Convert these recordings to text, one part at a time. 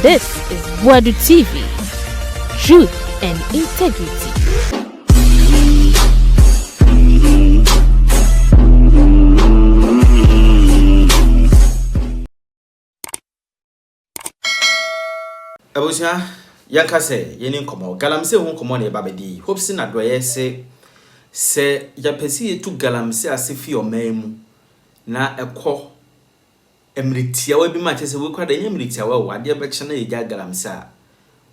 This is Boadu TV. Truth and integrity. Abusia yankase yeni nkomo galamsey ho nkomo na babedi Hopeson Adorye se yapesi etu galamsey asefi omamu na ekọ emritia wa bi ma chese we kwada emritia wa ade be chena ye galamsey a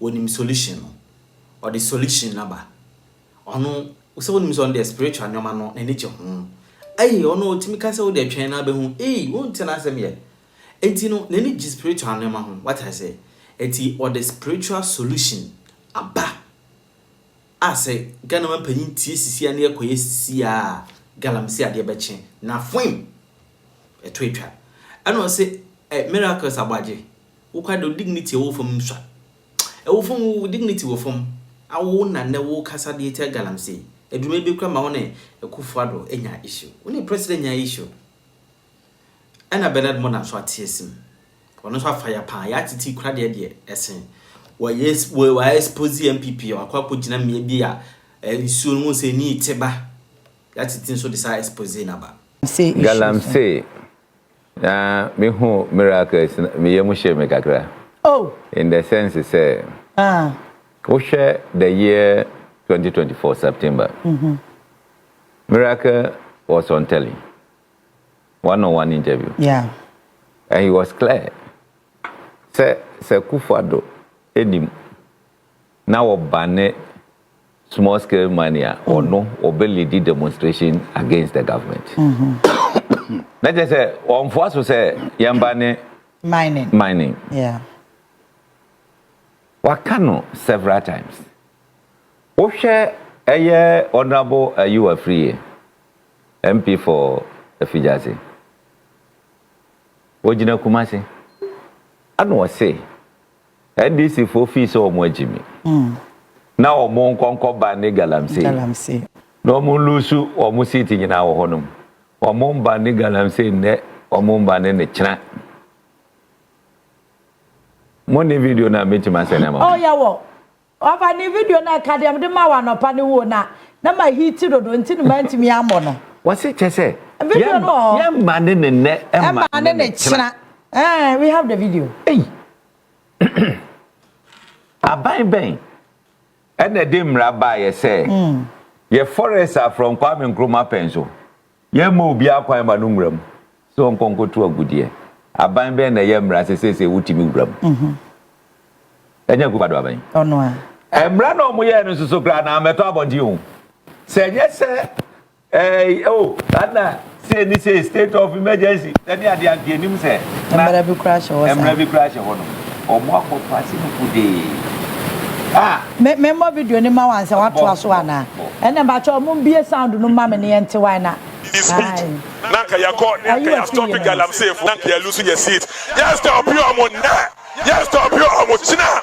onim solution or the solution naba ono use wonim so on the spiritual nyoma no na neje ho ayi ono otimi kase wo de twen na be hu won tena asem ye enti no na neje spiritual nyoma ho what I say eti or the spiritual solution aba ase Ghana man panyin tie sisi ane ekoye sisi a galamsey ade be chen na fwim etwetwa ana say miracles abaje wo kwado dignity wo fom nswa wo fom dignity wo fom awo na ne wo kasa de tie galamsey edume be kwa ma ho ne ekufuado enya issue woni president nya issue ana Bernard Mona so atiesim ono so afaya pa Yaa Titi kura de esen wo yes wo expose MPP akwa gina me bia isuo no se ni teba Yaa Titi so decide expose na ba galamsey me hu miracles me yemu share me kakra in the sense say we share the year 2024 September miracle was on telly one-on-one interview and he was clear se kufado edim na obane small scale mania or no lead demonstration against the government. Let us say on force to say yambane mining. Yeah. Wakano several times. Oshe eye honorable you are free MP for Efijase. Ojina Kumasi. Ano say NDC for fees or more Jimmy. Now or more conquer by galamsey. No more lusu or more sitting in our home. Or more by galamsey net or more by the china. Money video na meet my cinema. Oh, yeah, well. Of any video na academy, the Mawan or Paniwana. Now my heat to the until man to me amono. What's it, Chese? Video no. Yeah, man in the net and man in the china. We have the video. Hey. A bang. And the dim rabbi say, your forests are from Kwame Nkrumah pencil. Ye mo bia kwa manumram. So on conco to a good year. A bang and a yamra says a wooty gram. And you go bad. Oh no. And Brano Moyan so glad I'm a top on you. Say yes, sir. Oh, Anna. Say this is state of emergency. Then you are the again say. Embrabe crash or more for passing today. Member video ni ma wan say what to so ana. And ba cho mo bie sound no ma me ne ente why na. Nanka ya court, nanka ya stop galamsey, nanka ya losing your seat. Yes, stop you amon na. Yes, stop you amon china.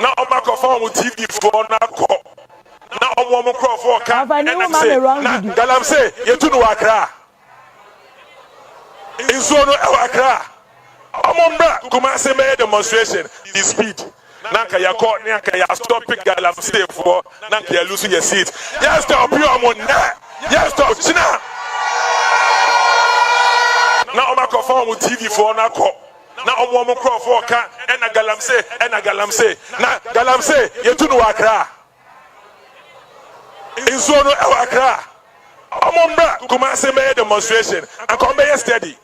Na o ma ko form TV for na ko. Na omo mo crop for ka na galamsey yetu no Accra inzo no Accra omo mbra kuma se me demonstration the speed nanka ya court nanka ya stop galamsey for nanka ya losing your seat. Yes, stop you amon na. Yes, stop china na omo ko form TV for na ko na omo mo crop for ka na galamsey na galamsey yetu no Accra in zone Accra. Omombra kuma se me demonstration and come be steady.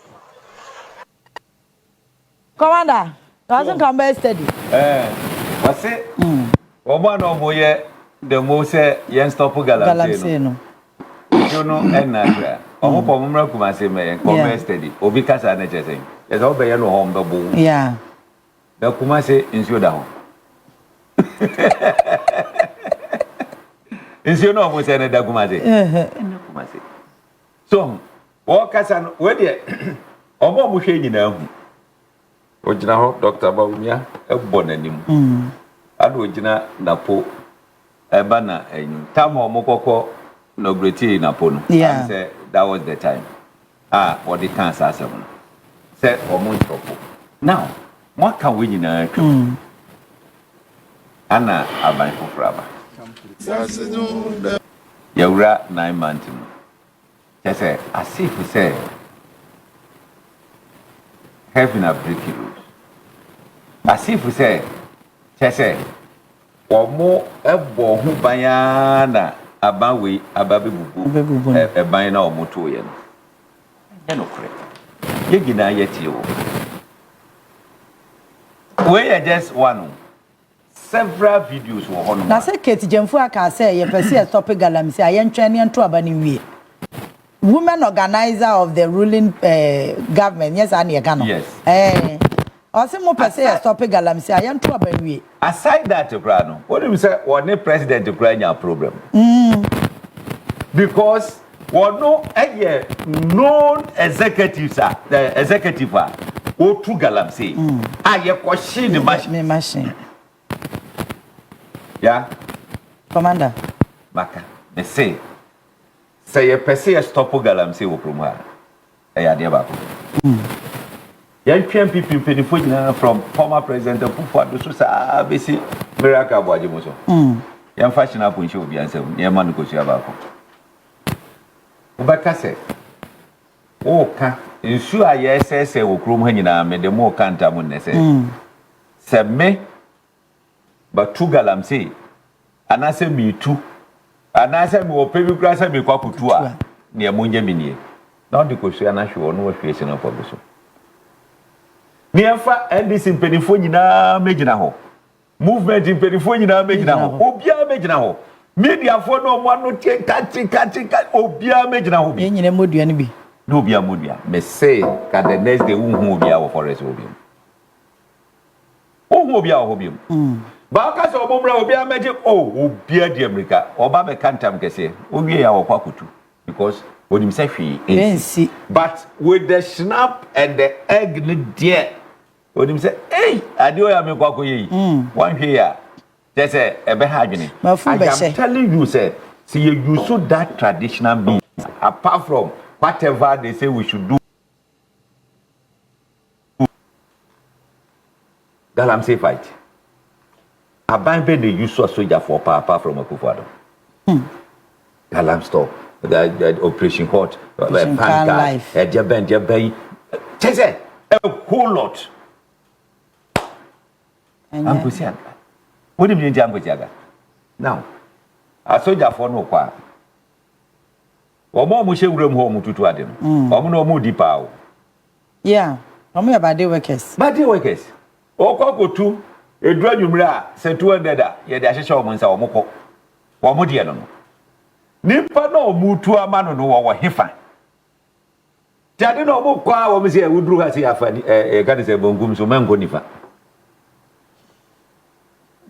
Commander, doesn't come be steady. What's it? Oba no moye the most yen stop galamsey no. You know and Accra. Omo pomumra kuma se me come be steady. Obi kasa na chese. Yes obe ye no hom be bo. Yeah. The kuma se insure down. Is you know what's in the Kumasi? So, what can where the Omo Mushe in a Ojina Dr. Baumia, a bonanim. Adwojina Napo, a banner, and Tamo Mokoko, no great Napono. Yeah, that was the time. Or the cancer. Said Omo Chopo. Now, what can we do? Anna aban fofraba. Yawra 9 months. Just say, as if we say, having a breaking rules. As if we say, just say, or more a bo who bayana abawi ababi bubu a bayana or motoyan. No correct. Yegina yet you. We are just one. Several videos were on. Na say Kate Jemfu aka say ye pese stop galamsey ayen twani ento aba ni wie. Women organizer of the ruling government, yes, and Ghana. Yes. Also, mo pese stop galamsey ayen to aba wie. Aside that, Ukraino, what do you say? What the president Ukraine problem? Because what no known executives are the executive are o to galamsey. Ye question the machine. Yeah, Commander. Maka, they say you pese stop galamsey wo promo. Ya de ba ko. Yan people from former president Boadu so say besi miracle boaje mo so. Yan fashion up show bi ansem. Yan man ko sia ba ko. Ubaka say o ka nsu aye sese wo krom ha nyina me de mo kanta mo ne say. Se me but two galamsey anase me two anase me ope bi kura se me kwakutu a ne monye minie na de kosua na hwe no hwe se no pobo so ne afa ndc mpenifo nyina megina ho movement mpenifo nyina megina ho obia megina ho media fo no mo no kati obia megina ho bi nyina modua ne bi no obia modua me say ka the next day hu obia wo forest obia obia wo obia Baka so bomra obi ameje obi adi America oba be kantam kese owie ya wo kwakutu because when him say hwe but with the snap and the egg ne there when him say hey adio ya me kwakoye one hwe ya just say ebe ha adwene I am telling you say see you use that traditional means apart from whatever they say we should do galamsey fight Aban be the use of soldier for apart from Akufo-Addo. Galam stop, the operation court, pan life, Jaben, Chese, a whole lot. Uncle Siaga. What do you mean, Uncle Siaga? Now, a soldier for no qua. Or more Mushe room home to Adem, or no more deep out. Yeah, I'm about the workers. But the workers, or Coco too. Edwa nwumra se 200 ye de ahyehyɛ wo nsa wo mokɔ wo modie no nipa na omutu amano no wo hefa tiade na omokɔ a wo mse e wuduru ha se afani gade se bongum so mango nifa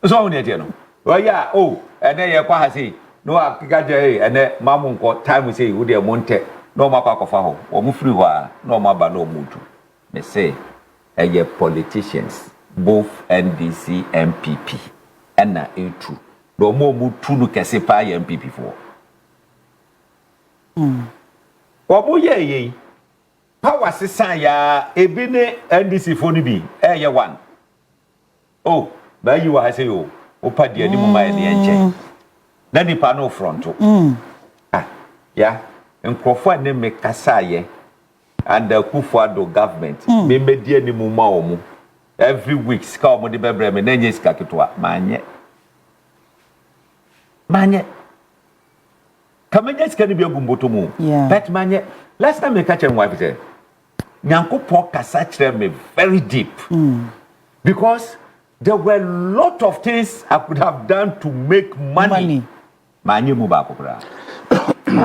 so woni ete no wo ya ene ye kwa ha se no akagaje ene mamunko time se wo de monte no makɔ akɔfa ho wo mu free ho a no maba no omutu me say eye politicians both NDC MPP and na A2 no more mutu no kese pa MPP for obo ye power sesan ya ebi ne NDC for ni bi ye one ba yi wa say o padi ani mu ma ne enche na ni pa no front ya nkrofo ne me kasa ye and the Akufo-Addo government me medi ani mu ma omo every week ska omo de bebre me na nye sika ketwa manye kamenya sika ni bi agumboto mu but manye last time me catch him wife say nyankopon kasa kire me very deep because there were a lot of things I could have done to make money manye mu ba kokora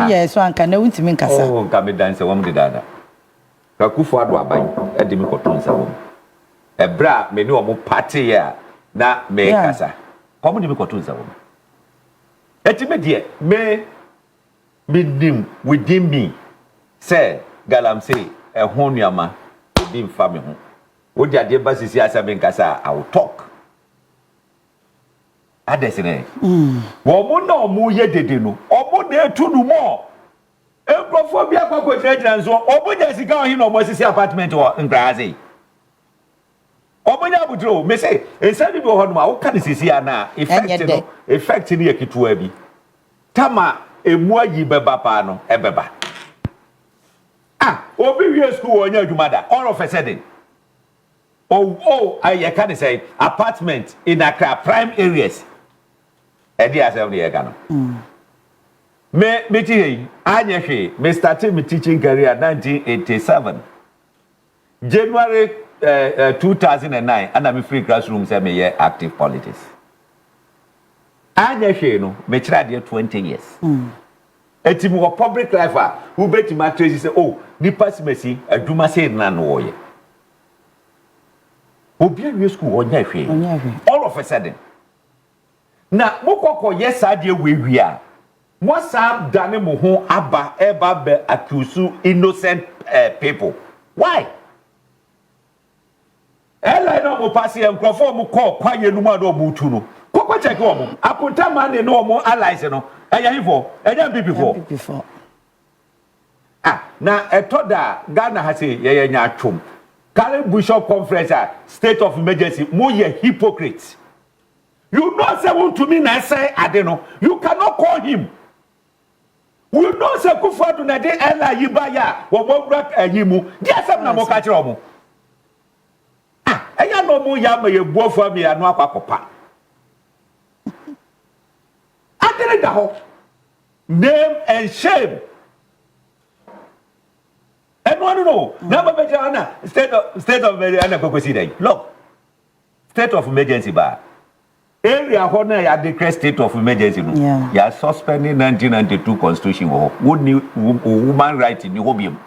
yes so anka na wuntimi nkasa nka me dance wom de dada Akufo-Addo aban e de me kotonsa wom Ebra me ni omo party ya na me kasa. Komo ni me kotunza wo. Eti me die me dim within me say galamsey e ho nuama bi mfa me ho. Wo dia de basisi asa me kasa I will talk. Adesine. Wo mo na omo ye dede no. Omo na etu no mo. Enkrofobia kwakwo tire nso omo nya sika ohin no omo sisi apartment wo nkraze. Omonya budro me say inside bi ho no ma wo ka ne sisi ana effect ni ekituwa bi tama emu ayi beba pa no ebeba obi wie school onya adwumada all of a sudden I can say apartment in Accra prime areas edi asem ne yeka no me ti anya hwe me started my teaching career 1987 January 2009 and I'm free classroom say me year active politics anya hwe no me kira de 20 years etimu public life who bet my trace say nipa simesi adwuma say na no wo ye obi awie school onya hwe all of a sudden na mokoko yes ade we a mo sa dane mo ho aba eba be accuse innocent people why ela no mo pass em crofo mo call kwaye nu ma do mo tu no kokko check wo mo apunta man ne no mo allies no eya hifo eya before na etoda Ghana ha say ye nya atwom current bishop conference state of emergency mo ye hypocrite you know say want to me na say ade no you cannot call him you know say Kufuor na de ela yibaya wo mo brak ayimu di asem na mo ka kire omo eya no mo ya ma ye buofo am ya no akwakopa adere da ho name and shame no na ba jana state of emergency na kokosi dai look state of emergency ba area ho na ya declare state of emergency no ya suspending 1992 constitution wo woman right ni hobiem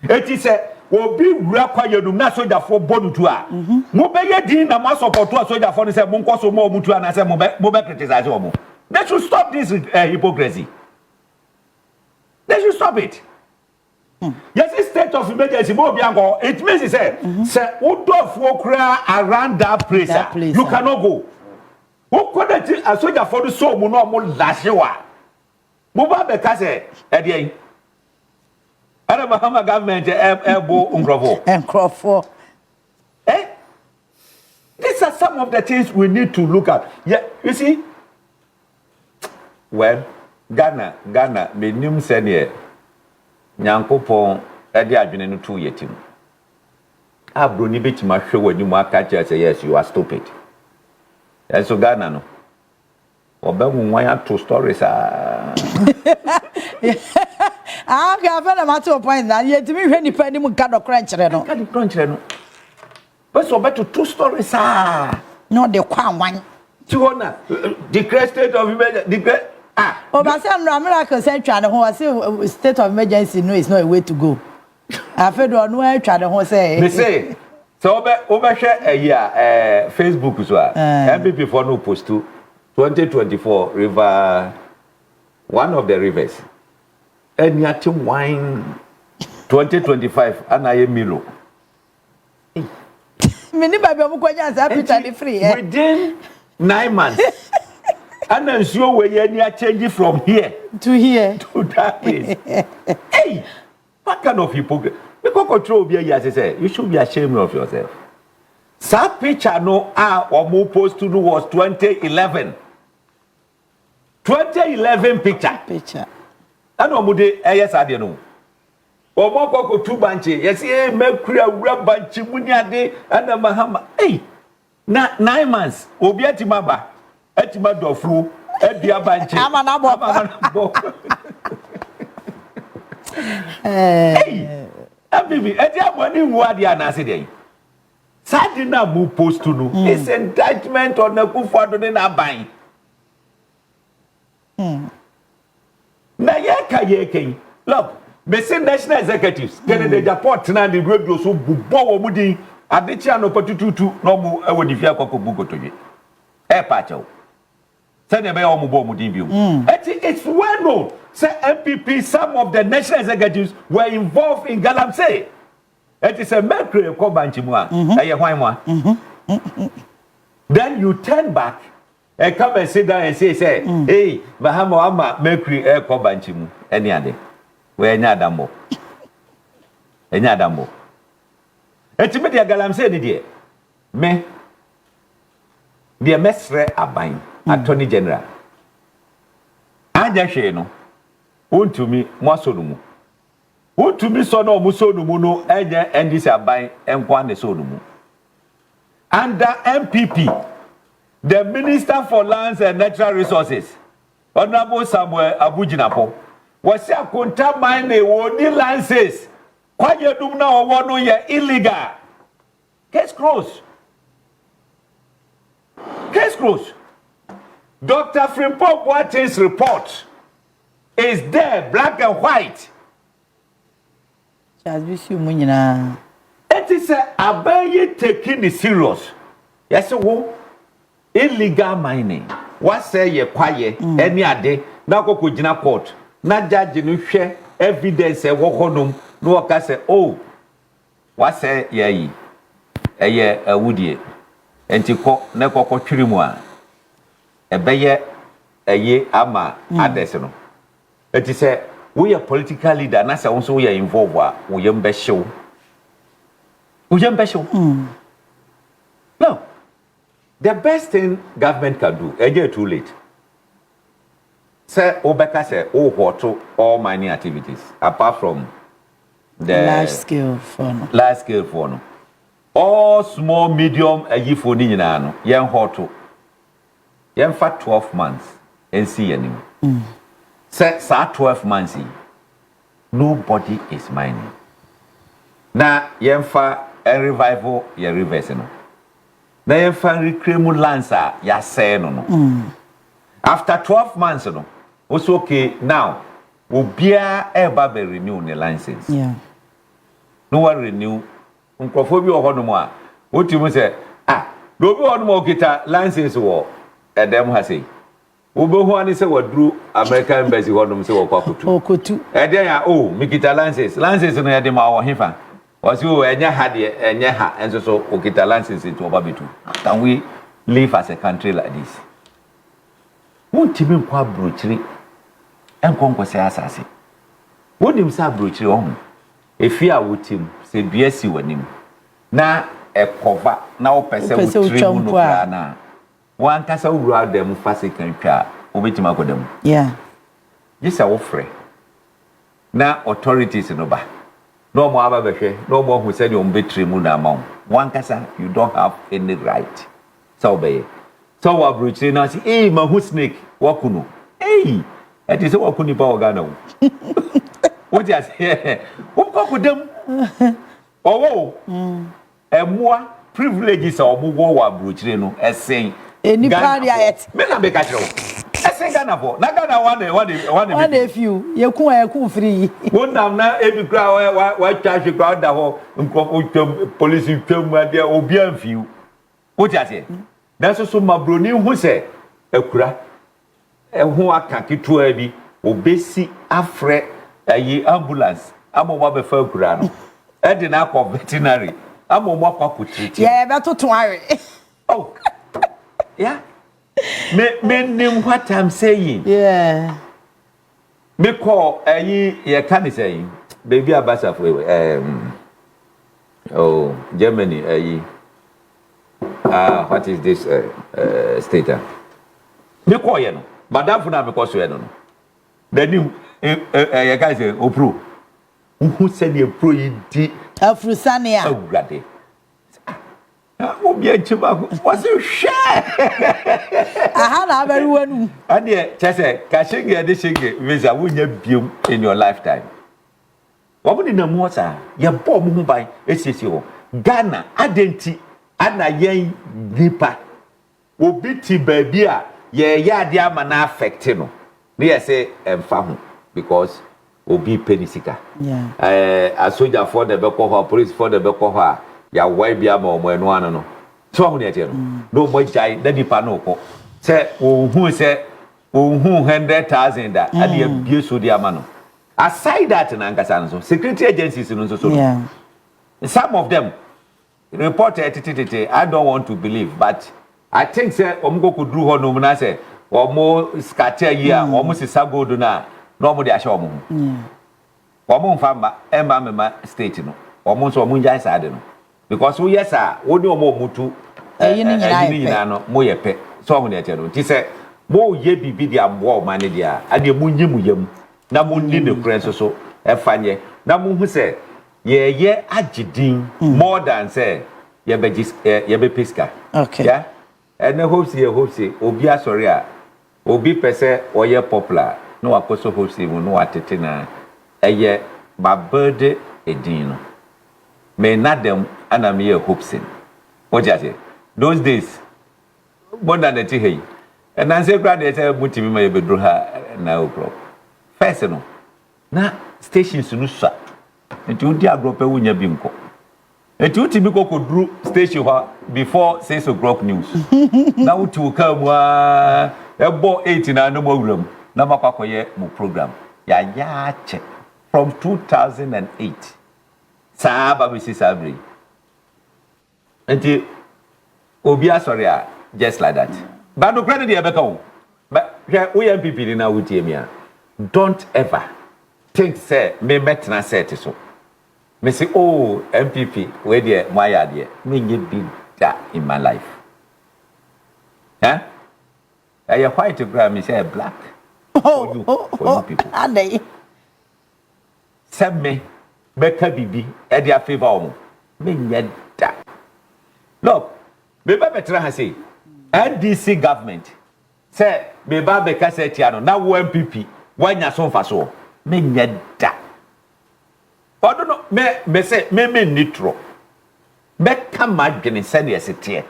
eti se obi wura kwayedum na soldier for bodu a mo be ye din na ma support a soldier for say mo nkoso mo mutu na say mo be criticize omo they should stop this hypocrisy they should stop it. Yes, state of emergency. It means say Udofo kra around that place. You cannot go. Who could a soldier for the soul no more last year? Muba Bekase, Eddie. I don't know how my government elbow uncroft. Eh? These are some of the things we need to look at. Yeah, you see. Well, Ghana, me name said Nyankopon edi adwene no tu yetim abroni betima hwe wani mu aka che say yes you are stupid and so Ghana no obamu wan to stories okay after matter point na yetimi hwe nipa ni mu ka do crunchre no but so better two stories no de kwa wan ti wona declare state of emergency declare but say America say twa the ho say state of emergency no is not a way to go. I feel do no twa the ho say. Me say so over share a year Facebook so MPP for no post to 2024 river one of the rivers. Eniatim wine 2025 anaye Milo. Me ni ba mo kwanya say picture free within 9 months. And then so we are changing from here to here to that place. Hey, what kind of hypocrisy? Because control be here, say you should be ashamed of yourself. That picture no or post to do was 2011. 2011 picture. And omude yes I don't know. Omo koko two banche. Yes, Mercury ura banchi munyade and Mahama. Hey, 9 months. Obiati maba. Etima dofru edia banche amanabo hey abibi edia boni nwadi anase dey sadi na mu post no is indictment on Kufuor Adorye na ban na ye look me say national executives Kennedy Japan na the radio so bubo wo mudi adechi anopotututu no mu ewo difia kokobu kotoje e pacho. It's well known. Say MPP, some of the national executives were involved in galamsey. It is a mercury Then you turn back and come and sit down and say, hey, Bahama ama mercury kobanchimu. Any other. Where any Adambo. It's media galamsey, dear. me the mesre aban attorney general anya hwe no wontumi mwasonumu wontumi so na omusonumu no enye ndc aban enkwa ne sonumu under MPP the Minister for Lands and Natural Resources Honorable Samuel Abujinapo was a conta mine woni lances kwaye dum na owo no ye illegal case closed. Case closed. Dr. Frimpong Boate's report is there, black and white. It is a abaye taking it serious. Yes, wo illegal mining. What say ye kwaye any ade na ko jina court. Na judge no hwe evidence e wo honum no waka say oh what say ye eye awudie enti ko ne kokko twiri mu a ebeye eye ama ades no enti say we are political leader na say wonso we are involved a we yem be hyew no the best thing government can do eye too late say obeka say oh what all mining activities apart from the large scale for no all small medium ayifo ni nyina no yen hoto yen fa 12 months and see anim say 12 months nobody is mining na yen fa a revival ya reverse no na yen fa reclaim lands ya say no after 12 months no also okay now obia eba be renew the license no one renew Unkofobi ohono a wotimu se dobi ohono okita license wo edem ha sei obehu ani se wadru American embassy hono se wo kwakutu ede ya mikita license no yede ma wo hefa wasi o enya ha de enya ha enso so okita license to obabetu can we live as a country like this wontimi nkwa brochiri enkonko se asase wonim sa brochiri ohun efi a wotim se biasi wanim na ekova na opese wotrimu no kra na wan kasa wura dem fase kan twa obetima kodam yesa wo frɛ na authorities no ba no mo aba behwe no mo hu se de ombetrimu na ma wan kasa you don't have any right so be so wa brochiri na si ma hu snake wakuno eti se wakuni pa ogana wo what you say kodam owo emwa privileges omugo wa brochire no esen eni paria yet me na be ka kire wo esen Ghana for na Ghana one if you yekun free wonam na ebi kra wa charge kra da ho nko police twam ade obi amfiu what you say na so mabroni hu se akura ehu aka kitua bi obesi afre ayi ambulance amoma be fa akura no e de na akọ veterinary amoma kwa kutriti be to are oh yeah me name what I'm saying me call ayi ye can say baby abasa for Germany ayi what is this state me call ye no madam for na me call so ye no then you guys say opro who said the pro di afrusania awurade obi achiba was you share aha na abari wanu ade chese ka shege de shege visa wonya biom in your lifetime wabuni na muosa ye bo mu bai esisi ho Ghana adenti ana yen nipa obi ti baabi a ye yade ama na affect no ne ye say emfa ho because obi penisika a soldier for the beko police for the beko ya wai bia ma omo enu anu no so hu ne tie no mo jai na nipa no ko se ohun 100,000 da ade abie so dia ma no aside that na nkasa no so security agencies no so some of them reported I don't want to believe but I think say omgo kudru ho no na say omo scatter here omo sisa gold na no mo de ahye omo omo mfa ma emma mema state no omo so omo njai sade no because we yes sir wo ni omo mutu nyina no mo ye pe so mo ne te no ti se mo ye bibi di ambo o mane dia ade mo nyimu yam na mo ndi ne kure so e fanye na mo hu se ye agidin more than say ye be piska okay yeah and hope obi asori a obi pese oye popular no akoso hope mu no atete na eye ba birthday edin no me na dem ana me Hopeson Adorye those days more than the hey and I say grad dey say mutimi ma ye bedro ha na okro first no na stations no sha enti odi agrope wunya bi nko enti utimi kokodru station ha before 6 o'clock news na uti ka mu a ebo 8 na no mawuram na makwakoye mu program ya che from 2008 Saba Mrs. Sabri. And Obi sorry, just like that. But no credit here, but we MPP now with you. Don't ever think, say, me met na say so. Me say, oh, MPP, where dear, my idea, me get big that in my life. Huh? Are you white to grab me, say black? For you people. Are they? Send me. Beka bibi e dia favor omo me nyeda look me ba betra ha say NDC government say me ba beka say tia no na wo MPP wanya so fa so me nyeda odo no me say me nitro beka madwene say ne setie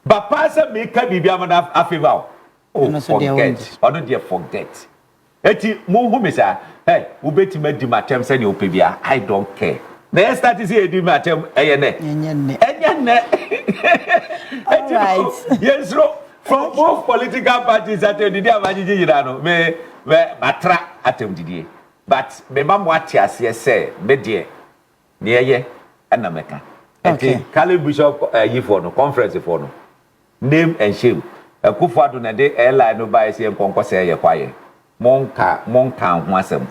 ba pa say me ka bibi amana favor oh forget odo dia forget eti mo hu me say hey, ubeti di matem send you pebia. I don't care. The start is here di matem eyene. Eyene. Alright. Yes, from both political parties at the day amajiji yirano. Me matra atem didie. But me mamu atiase say me die. Nieye anameka. Okay. Kale Bishop yifo no conference for no. Name and shame. Kufuado na de airline no buy say enkonko say ye kwaye. Monka ho asem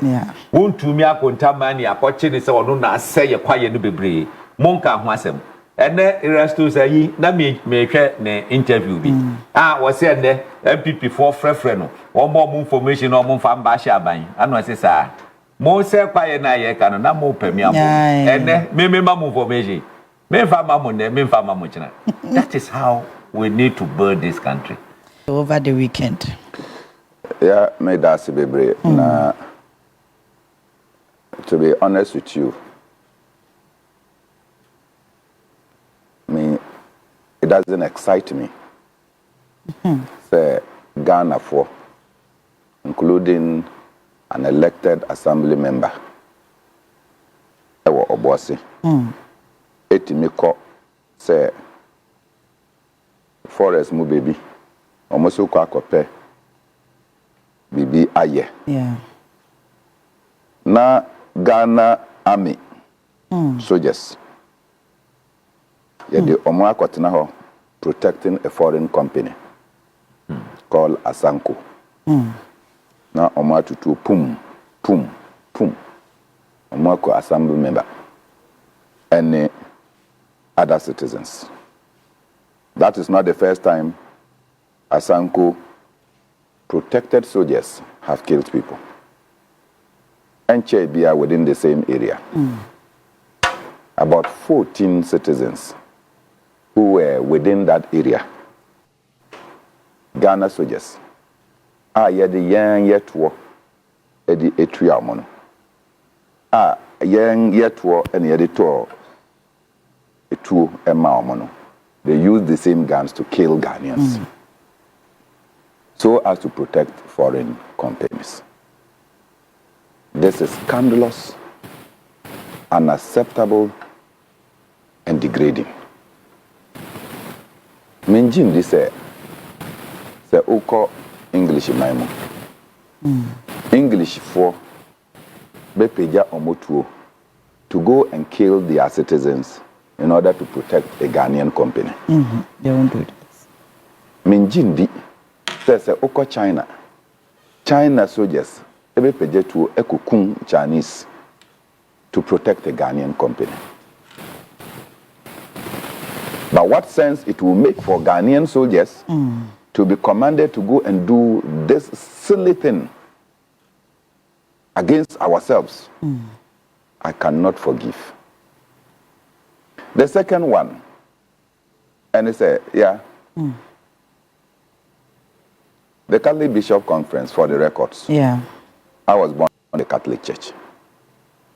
wontumi akonta mani akoche ne se ono na ase ye kwaye no bebre monka ho asem ene resto sayi na me hwe ne interview bi wo se ene MPP for frefre no wo mo information no mo fa mba hye aban ano se sa mo se kwaye na ye ka no na mo pami amo ene me ma mo information me fa ma mo ne me fa ma mo china. That is how we need to build this country over the weekend. Yeah, me that's baby. Nah, to be honest with you, it doesn't excite me. Say Ghana for, including an elected assembly member. Ewa Obosi. Eti me ko say forest mu baby. Omoso kwa kope. Bibi aye. Yeah. Na Ghana Army soldiers. Yeah, the omo akwatena ho protecting a foreign company called Asanko. Na omo atutu pum. Omo akwa assembly member and other citizens. That is not the first time Asanko protected soldiers have killed people. And Chebia within the same area. About 14 citizens who were within that area. Ghana soldiers. Yedi yang yetwo edi etria mono. Yang yetwo and yedi to etu ema mono. They use the same guns to kill Ghanaians. So as to protect foreign companies. This is scandalous, unacceptable, and degrading. Minjin this say uko English maimo. English for bepeja omotuo to go and kill their citizens in order to protect a Ghanaian company. They won't do this. Minjin di say uko China soldiers bepeja to ekukun Chinese to protect a Ghanaian company. But what sense it will make for Ghanaian soldiers to be commanded to go and do this silly thing against ourselves, I cannot forgive. The second one, and he said, the Catholic Bishop Conference, for the records. I was born in the Catholic Church.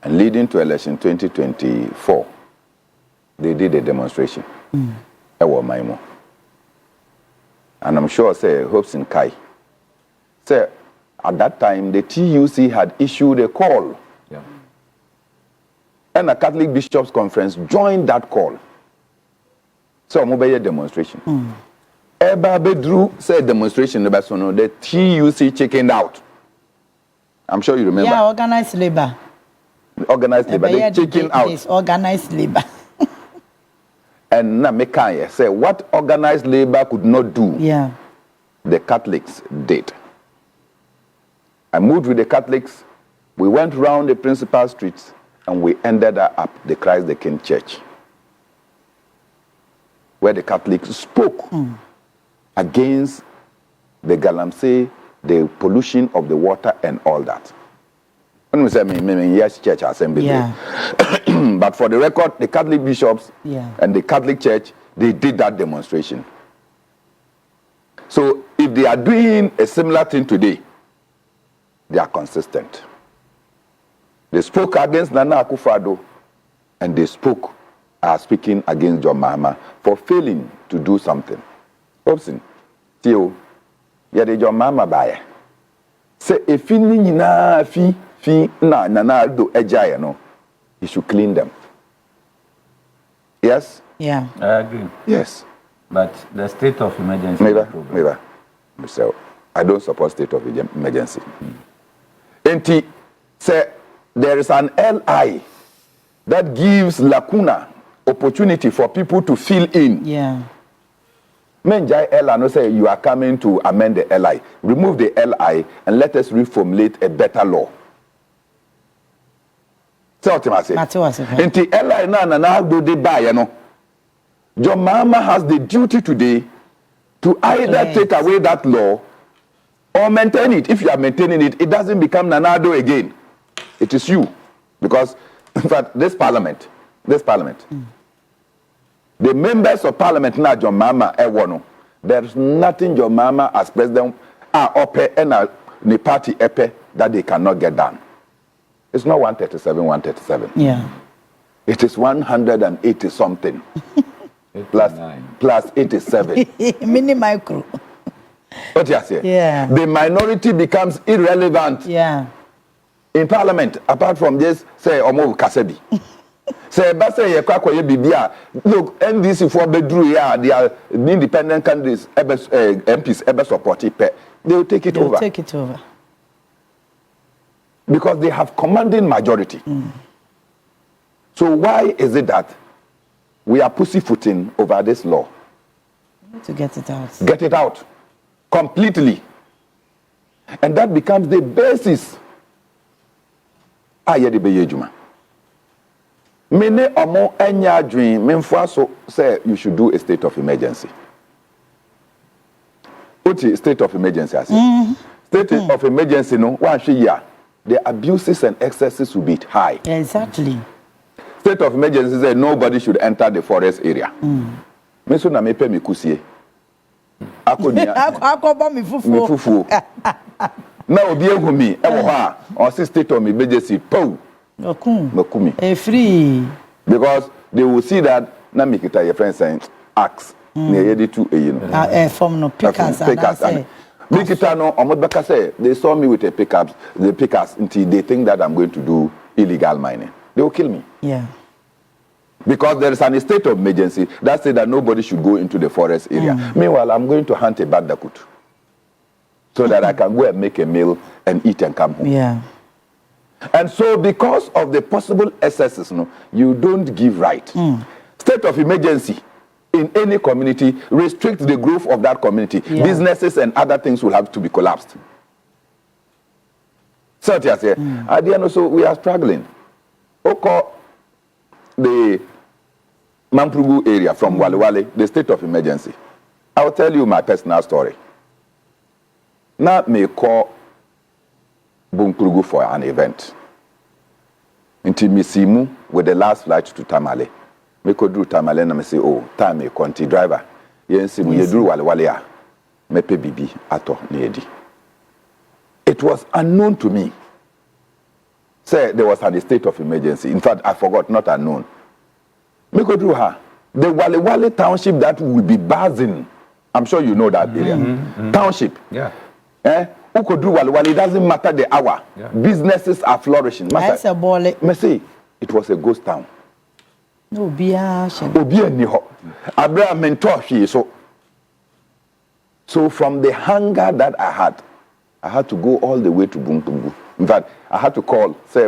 And leading to election 2024, they did a demonstration. And I'm sure, say, Hopeson Kai. Say, at that time, the TUC had issued a call. And the Catholic Bishops' Conference joined that call. So, mobile demonstration. Eba Bedru said demonstration, the TUC chickened out. I'm sure you remember. Yeah, organized labor. Organized labor, they chickened out. Yes, organized labor. And Namekaya say what organized labor could not do, the Catholics did. I moved with the Catholics. We went round the principal streets and we ended up the Christ the King Church, where the Catholics spoke against the galamsey, the pollution of the water and all that. When we say yes, church assembly. But for the record, the Catholic bishops and the Catholic Church, they did that demonstration. So if they are doing a similar thing today, they are consistent. They spoke against Nana Akufo-Addo and they are speaking against John Mahama for failing to do something. Hopeson, Theo, yade John Mahama baye. Say if ni na fi na Nana do ejaya no, he should clean them. Yes? I agree. Yes. But the state of emergency. Never. So I don't support state of emergency. And say there is an LI that gives lacuna opportunity for people to fill in. Menjai LI no say you are coming to amend the LI. Remove the LI and let us reformulate a better law. So what I say? And the LI na do the buy, no. Your mama has the duty today to either take away that law or maintain it. If you are maintaining it, it doesn't become Nanado again. It is you. Because, in fact, this parliament, the members of parliament, not your mama, there's nothing your mama as president and the party that they cannot get done. It's not 137. It is 180 something. plus 87. Mini micro. What you say? The minority becomes irrelevant. In parliament, apart from this, say Omo Kasebi. Say Basa Yakwa Bibia. Look, NDC for Bedru, they are the independent candidates, MPs, ever support it. They will take it over. Take it over. Because they have commanding majority. So why is it that we are pussyfooting over this law? To get it out. Get it out. Completely. And that becomes the basis. Mene omo enya dream memfuaso say you should do a state of emergency. Oti state of emergency as state of emergency no one year the abuses and excesses will be high. Exactly. State of emergency says nobody should enter the forest area. Me so na me pe me kusie. Akoba mi fufu. Na obi ehumi e wo ha on state of emergency po. Makumi. Free. Because they will see that na mikita your friend saying axe. Near to from no pickers. Mikita no omodbaka say they saw me with the pickers until they think that I'm going to do illegal mining. They will kill me. Because there is an state of emergency that says that nobody should go into the forest area. Meanwhile, I'm going to hunt a bandicoot so that I can go and make a meal and eat and come home. And so because of the possible excesses, you don't give right. State of emergency in any community restricts the growth of that community. Businesses and other things will have to be collapsed. So at the end, also we are struggling. The Mamprugu area, from Wale Wale, the state of emergency. I will tell you my personal story. Now me call Bunkrugu for an event. Until me see mu with the last flight to Tamale. Me could do Tamale and me say, oh, time me conti driver. Yes, mu yedu Wale Wale a. Me pe bibi ato nedi. It was unknown to me. Say there was a state of emergency. In fact, I forgot, not unknown. Me could do her. The Wale Wale township that will be buzzing. I'm sure you know that area. Township. Yeah. Who could do Wale Wale? It doesn't matter the hour. Yeah. Businesses are flourishing. That's a ball. Me say it was a ghost town. No beer. Obia ni ho. Abraham mentor he so from the hunger that I had to go all the way to Bunkungu. In fact, I had to call say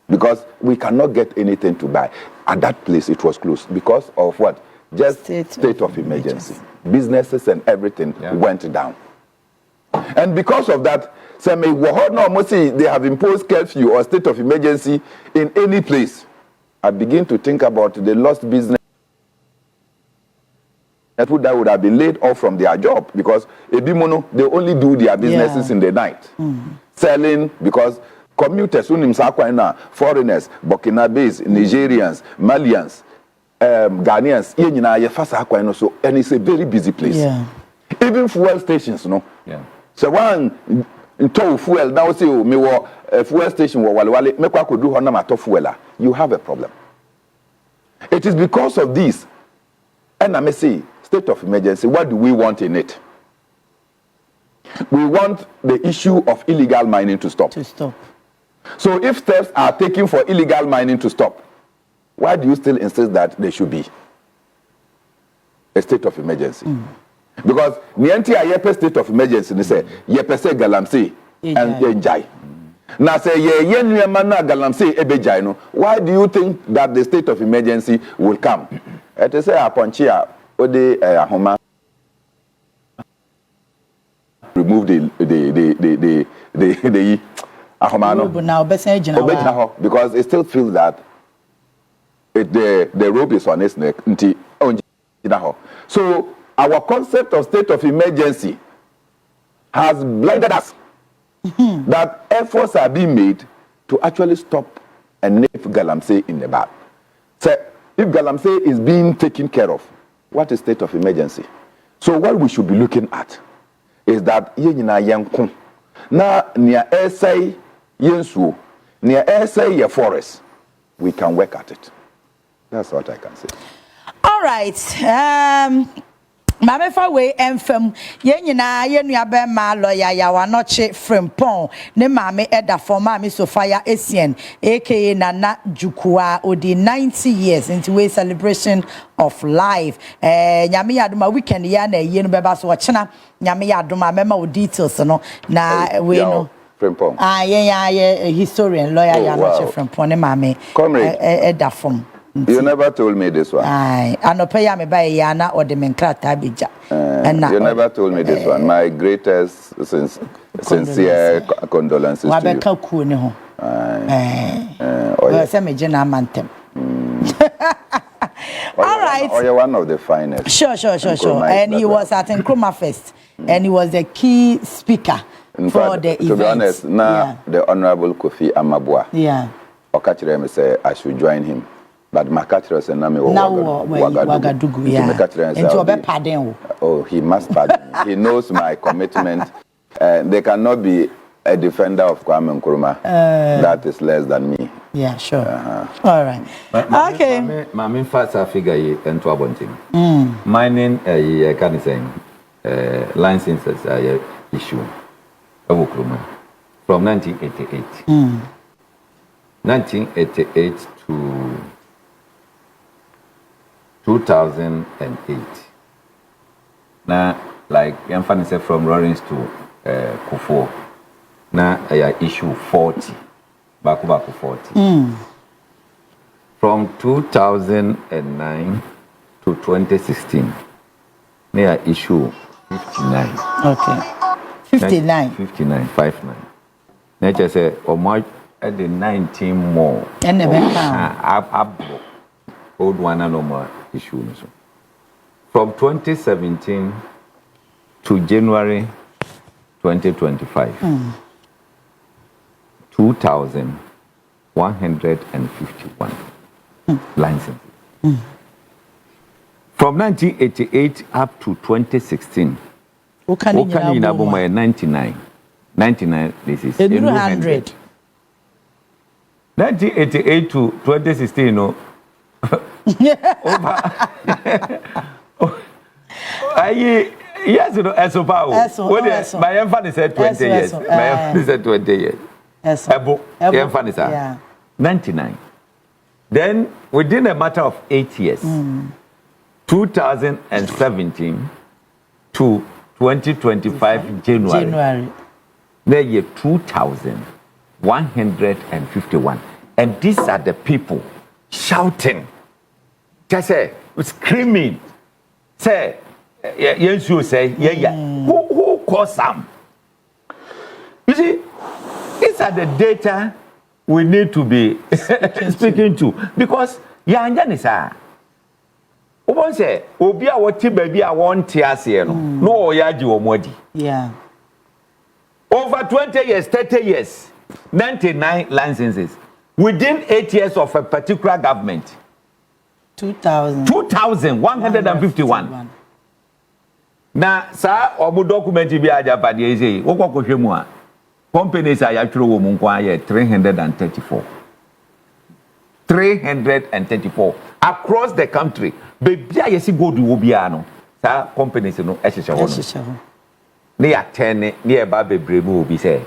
because we cannot get anything to buy. At that place it was closed because of what? Just state of emergency. Businesses and everything went down. And because of that, they have imposed curfew or state of emergency in any place. I begin to think about the lost business. People that would have been laid off from their job because Ebimono, they only do their businesses in the night. Selling because commuters, foreigners, Burkinabes, Nigerians, Malians, Ghanaians, so and it's a very busy place. Even fuel stations, no. So one tow fuel now say me wo fuel station wo wale me kwa kodu ho na mato fuel you have a problem. It is because of this. And I may say state of emergency, what do we want in it? We want the issue of illegal mining to stop. So if steps are taken for illegal mining to stop, why do you still insist that there should be a state of emergency? Because nienti a yepe state of emergency ni say yepe say galamsey and enjai. Now say ye nnuema na galamsey ebejai no. Why do you think that the state of emergency will come? It is say aponchi a ode ahoma remove the ahoma no. Because it still feels that the rope is on its neck. So our concept of state of emergency has blinded us. That efforts are being made to actually stop and nip galamsey in the bag. So if galamsey is being taken care of, what is state of emergency? So what we should be looking at is that na near essay yensu, near essay your forest, we can work at it. That's what I can say. All right. Mame fa we emfam ye nyina ye nuabe ma lawyer ya wanoche frempon ne mame eda for mame Sofia Esien aka Nana Jukua odi 90 years into we celebration of life. Nyame yadoma weekend ya na ye no beba so ochena nyame yadoma mema o details no na we no frempon ye historian lawyer ya wanoche frempon ne mame eda from. You never told me this one. Aye, anopeya me ba yana or the menkrata bija. You never told me this one. My greatest sincere condolences to you. Wabeka ku ne ho. Well, say me jena mantem. All right. Oh, you're one of the finest. Sure. And he was at Nkrumah Fest, and he was the key speaker for the event. To be honest, now the Honorable Kofi Amabua. Okachire me say I should join him. But Makachiro said, Wagadugu. Oh, he must pardon me. He knows my commitment. There cannot be a defender of Kwame Nkrumah that is less than me. Yeah, sure. All right. Okay. My main first figure and to abonting. Mining a can say licenses issue of Nkrumah from 1988. 1988 to 2008. Now, like Yanfani said, from Lawrence to Kufo. Now, I issue 40. Baku 40. From 2009 to 2016, I issue 59. Okay. 59. 59. Nature say, or my at the 19 more. And never old one and no more issue. From 2017 to January 2025, 2,151 licenses. From 1988 up to 2016, Okani 99. 99, this is 100. 1988 to 2016, no. Yes, you know, my infant said 20 years. My infant said 20 years. Ebo, 99. Then, within a matter of 8 years, 2017 to 2025 January. There year 2,151. And these are the people shouting, just say, screaming, say, yes, you say, yeah. Who caused some? You see, these are the data we need to be speaking to. Because, Yanjanisa, Obo say, Obi a wati baby a want tiase no oyaji omodi. Yeah. Over 20 years, 30 years, 99 licenses. Within 8 years of a particular government. 2,151. Now, sir, omu document bi aja pa dey say, woko kohwe mu a companies are yatwero wo mu nkwa ye 334. 334 across the country. Baby a yesi go do bia no. Sir, companies no ehyehe ho no. Ne ya 10 ne e ba bebrebe obi say,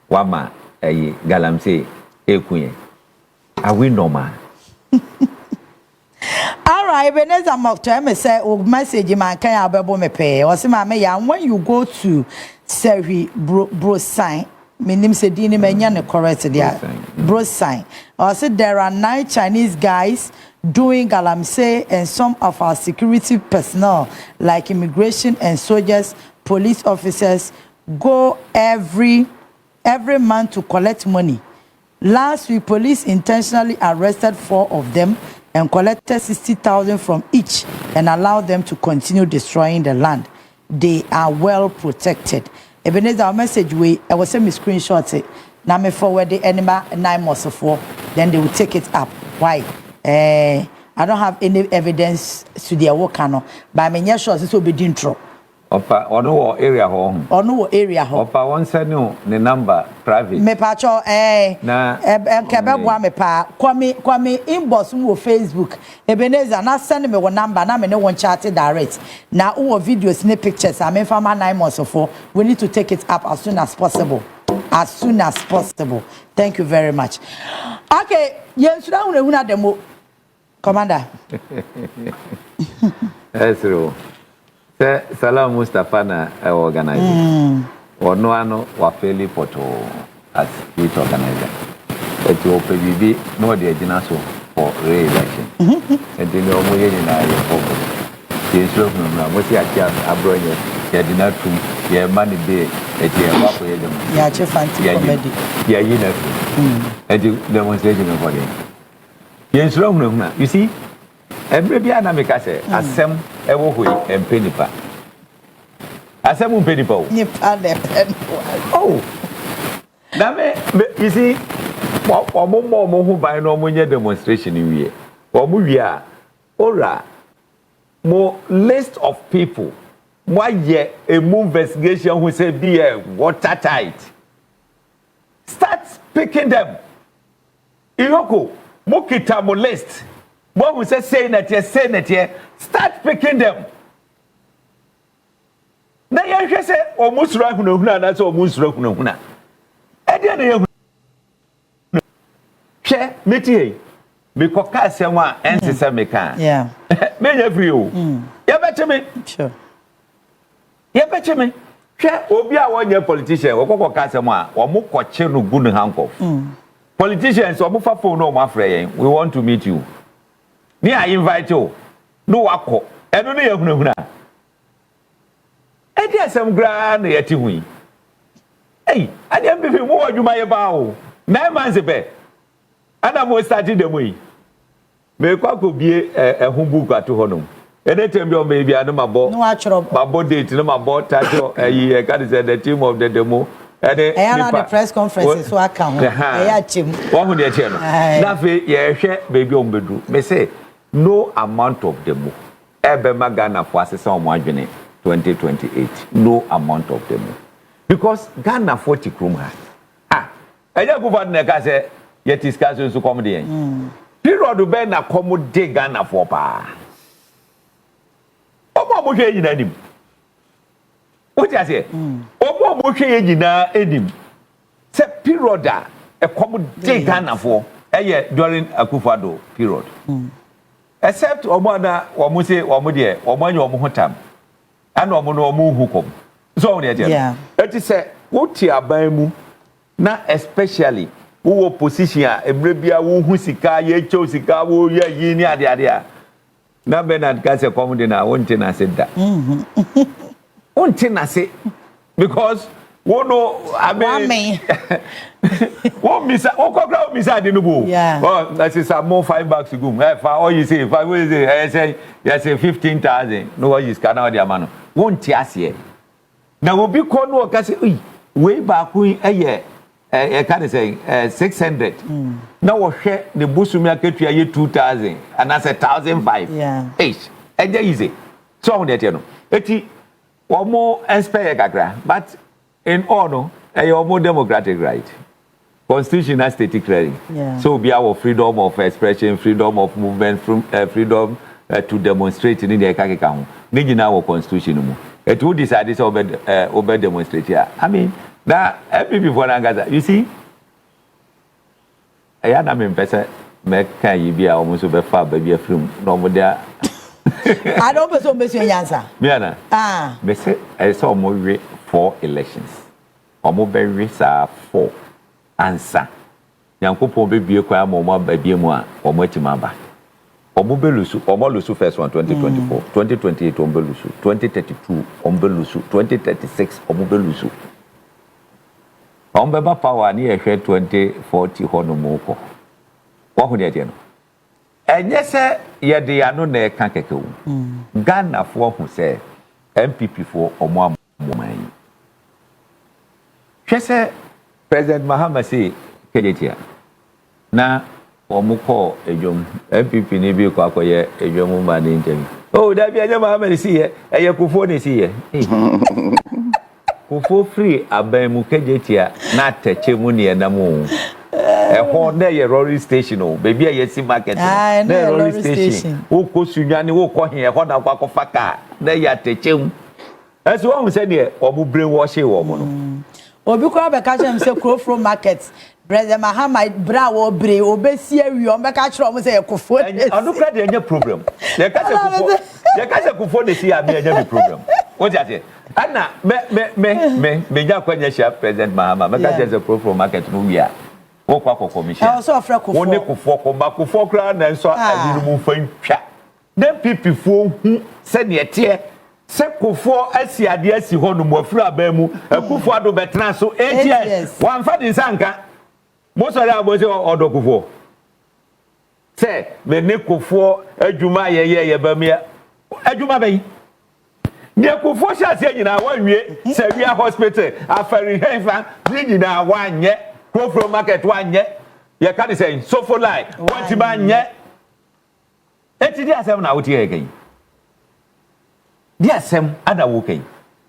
wama galamsey ekuye. Are we normal? All right, Beneza Mokto, me say, message man can abebo me pay. Or say, when you go to Serhi bro sign, my name say Dini Menyan correct there. Bro sign. Or say there are 9 Chinese guys doing galamsey and some of our security personnel, like immigration and soldiers, police officers, go every month to collect money. Last week, police intentionally arrested 4 of them and collected 60,000 from each and allowed them to continue destroying the land. They are well protected. Ebenezer, our message I will send me screenshot it. Now me forward the animal 9 months of 4. Then they will take it up. Why? I don't have any evidence to their work, but I'm not sure this will be intro. Opa, ono area home. Ono area home. Opa, one send you the number private. Me pacho na kebebwa me pa kwame inbox mu Facebook. Ebenezer na send me one number na me ne one chat direct. Na wo videos ne pictures I mean for 9 months or 4. We need to take it up as soon as possible. As soon as possible. Thank you very much. Okay, yensura una demo. Commander. Esro. Salam Mustafa na organizer. Ono ano wa fairly photo as youth organizer. Eti OPBB no dey agina so for re-election. Eti no mo ye na ye for. Yesu no mo si akia abroye ye di na tu ye mani dey eti e wa ko ye dem. Ya che fanti comedy. Ya yi na. Eti demonstration no for dem. Yesu no na. You see, every bia na make say asem ewo hoi empenipa. Asem empenipa o. Nipa de pen. Oh. Na me you see omo hu ban no omo nye demonstration wie. Omo wie a ora mo list of people mo ye a investigation who say be watertight. Start picking them. Iroko mo kita mo list. What we say that here, start picking them. Now you say almost rahuna, that's almost rahuna. Edian share meti because Casama and Sameka. Yeah. Many of you. You better me. Sure. You better me. Share Obia 1 year politician, or Casama, or Mukoche no good handcuff. Politicians or Mufa phone no my friend. We want to meet you. Me I invite you. No wako. Eno ne yehunahuna. E dia sam gra na yeti hui. Hey, ade am bi mo adwuma ye ba o. 9 months be ana mo started dem yi me kwa ko bie ehun book ato honom anytime bi o me bia no mabo date no mabo title yi can say the team of the demo the press conference so aka ho chem wo hu de che no na fe ye hwe baby o mbedu me say no amount of demo ebe magana for asesa o mo adwene 2028 no amount of demo because Ghana 40 krom ha eja ku fa na ka say ye discussion so come dey period be na come dey Ghana for pa omo mo hwe nyina nim what you say omo mo hwe nyina enim se period a come dey Ghana for during Akufo-Addo period except omo na omo say omo dey omo anya omo hotam ana omo no omo hukom so on dey tell it say what ti aban mu na especially wo position a emre bia wo hu sika ye cho sika wo ye yi ni ade a na Bernard ka se come dey na wonte na se da wonte na se because wo no amen wo misa wo kokra wo misa de no bo oh that is more $5 go fa all you say fa we say you say 15,000 no what you scan out the amount wonte ase na wo bi ko no ka se we ba ku can say 600 now we share the busumi aketua ye 2,000 and that's 1,500 each easy so on that no eti omo expect kakra but in all no omo democratic right constitution has static clearing so be our freedom of expression freedom of movement freedom to demonstrate in the kakeka ho ni gina our constitution mu eti who decide say obey demonstrate here I mean na before Gaza you see aya na me pese me kan yi bia o mo so be fa ba bia from no mo dia I don't person be so yansa biana me say I saw mo we 4 elections o mo be we sa 4 answer yankopon be bie kwa mo ba bia mu a o mo atima ba o mo be lusu o mo lusu first one 2024 2028 o mo be lusu 2032 o mo be lusu 2036 o mo be lusu Ombeba power ni ehwe 2040 hono moko. Wo hu de no. Enye se ye de ya no na eka keke wu. Ghana fo hu se MPP fo omo amoman. Hwese President Mahama say kejetia. Na omo ko ejom MPP ni bi ko akoye ejom ma ni ntem. Oh da bi anya Mahama si ye eye kufo ni si ye. Kufo free abamu kejetia na teche mu ne na mu ho na ye rolling station o baby ye si market na rolling station wo ko sunwane wo ko he ho na kwa faka na ya teche mu eso wo se ne omu brainwash wo mo no obi ko be ka chem se Krofro market President Mahama bra wo bre obesi awi o be ka kire o mo se ye kufo anu kra de anya problem ye ka se kufo de si abi anya problem what you say ana me nya kwanya sha President Mahama me ka se Krofro market no wi a wo kwa commission so afra kufo wo ne kufo ko ba kufo kra na nso adinu mu fa ntwa dem pipi fo hu se ne tie se kufo asi ade asi ho no mo afura ba mu Akufo-Addo betran so 8 years wan fa din sanka mo sori aboze odokufo se me ne kufo adwuma ye ba mi adwuma bayi ne kufo sha se nyina wanwie se wia hospital afari hefa nyina wanye Krofro market wanye ye ka say so for line wanti ba nye eti di asem na wotie again di asem ada wo kan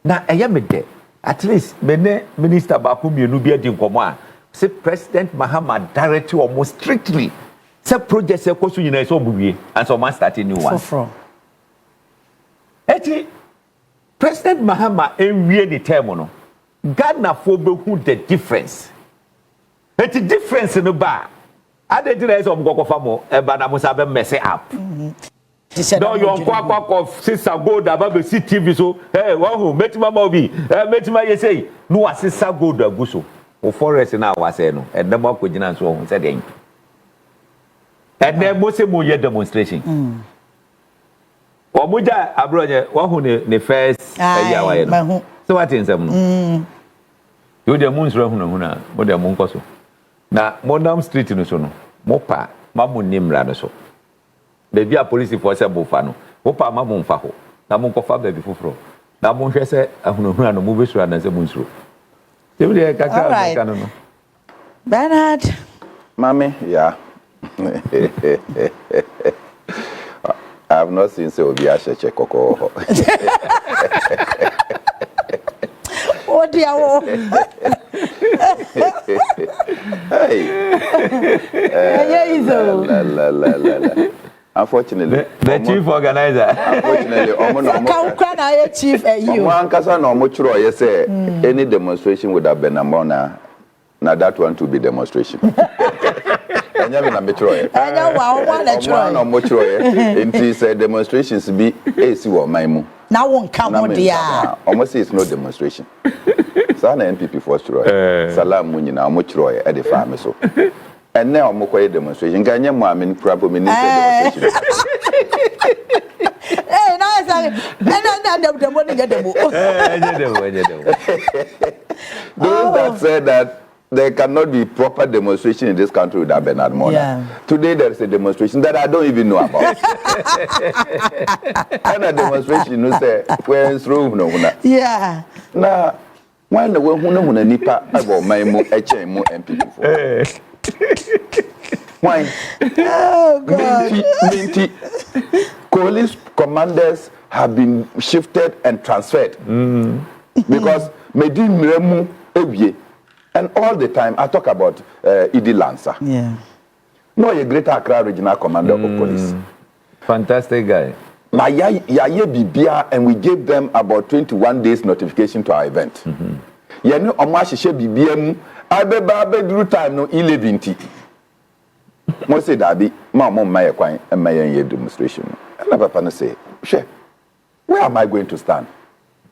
na eye me de at least me ne minister ba ko mienu bi adi nkomo a say President Mahama directly almost strictly say project say kosu nyina so obuwie and so man start a new one eti President Mahama enwie the term no Ghana for be who the difference eti difference no ba ade dire is omgoko famo e ba na musa be mess up no you kwa of sister gold about see TV so hey wo metima ma obi metima ye say no asisa gold aguso o forest na wa say no e dem akogina so ho say den e dem mo say mo ye demonstration omuja abroje wo hu ne first ya wa ye no so what in some no you dem mun sura hu na mo dem mun koso Na Modern Street no so no. Mopa mamu nimra no so. Baby a police force bofa no. Mopa mamu mfa ho. Na mo kofa baby foforo. Na mo hwe se ahunahuna no mo besura na se mo nsuro. Tebule kaka kaka no. Bernard. Mommy, yeah. I have not seen so be a check koko. Oh dear. Hey. Unfortunately, the chief organizer. Unfortunately, chief you. One kasa no muchro ye say any demonstration would have been amona. Now that one to be demonstration. Anya me na metro ye. Anya wa one na tro. No muchro ye. It say demonstrations be AC wo man mu. Now won't come on dia. Almost say it's no demonstration. So na NPP for tro. Salam mu nyina muchro ye e de fa me so. And now I'm going to demonstration. Can you mean probably demonstration? Hey, now the money get them. Those that said that there cannot be proper demonstration in this country without Bernard Mona. Yeah. Today there is a demonstration that I don't even know about. And a demonstration you say we're through no. Yeah. Now, when the one who nipa about my MPP for. Why? Oh God. Minty. Police commanders have been shifted and transferred because Medin Remu Ewie, and all the time I talk about Idi Lancer. Yeah. No, a Greater Accra Regional Commander of Police. Fantastic guy. Na ya bibia, and we gave them about 21 days notification to our event. Ya ni omo ahihye bibia mu abeba abeduru time no 11. Mo say dabi ma mo maye kwan e maye demonstration. And papa no say, "She, where am I going to stand?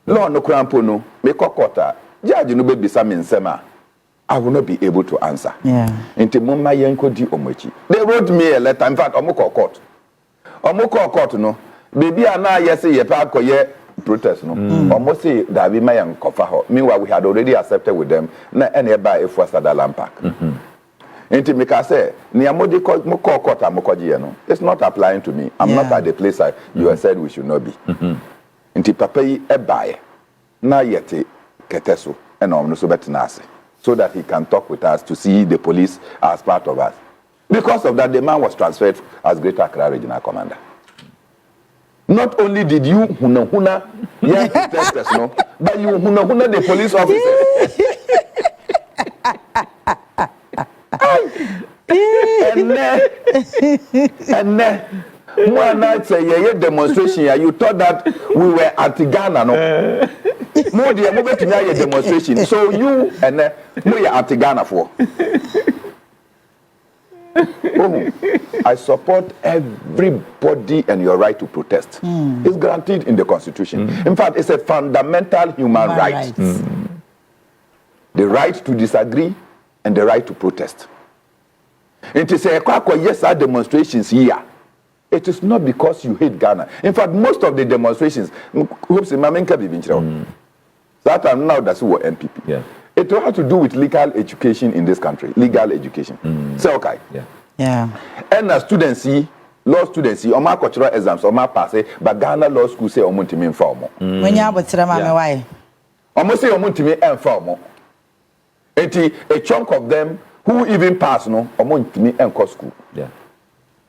Law no krampo no, me kokota. Judge no be bisa me nsema. I will not be able to answer." Yeah. Inti mo maye nkodi omochi. They wrote me a letter. In fact, omo court. Omo court no. Baby ana yes ye pa koye protest no. Omo say dabi maye nkofa ho. Meanwhile, we had already accepted with them na ene ba efu Sadalam Park. Inti me say ni mo court amokoji no. It's not applying to me. I'm not at the place you have said we should not be. Inti papa yi ebaye na yete keteso and omno so betina ase, so that he can talk with us to see the police as part of us. Because of that, the man was transferred as Greater Accra Regional Commander. Not only did you huna young protesters, no, but you huna the police officers. and then one night say demonstration, you thought that we were at Ghana, no? No, dear, move to a demonstration. So you and we are at Ghana for. I support everybody and your right to protest. It's guaranteed in the Constitution. In fact, it's a fundamental human right. The right to disagree and the right to protest. It is a yes, our demonstrations here. It is not because you hate Ghana. In fact, most of the demonstrations, that time now that's what NPP. Yeah. It has to do with legal education in this country. Legal education. So okay. Yeah. And as students see, law students see, my cultural exams, my pass, but Ghana Law School say omuntimi informal. When you have a why? Almost say omuntimi informal. A chunk of them who even pass no omuntimi enko school. Yeah.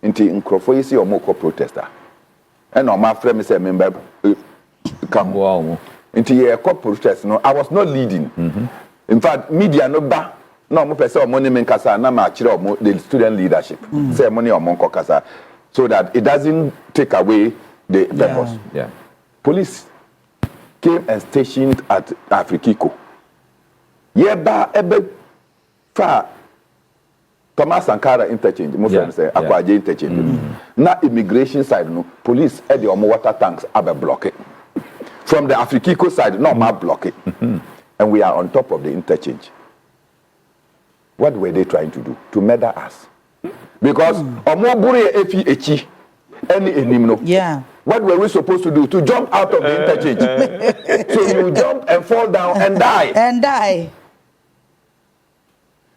Inti nkrofo yi say omoko protester. And my friend me say member come wow. Into a protest, no, I was not leading. In fact, media no ba no mo pese money men kasa na ma chire the student leadership. Say money o mon kasa, so that it doesn't take away the purpose. Yeah. Police came and stationed at Afrikiko. Yeba ebe fa Thomas Sankara interchange, mo friend say Akwaje interchange. Na immigration side no, police at the water tanks abe block it. From the Afrikiko side, no map block it. And we are on top of the interchange. What were they trying to do? To murder us. Because yeah. What were we supposed to do? To jump out of the interchange. So you jump and fall down and die. And die.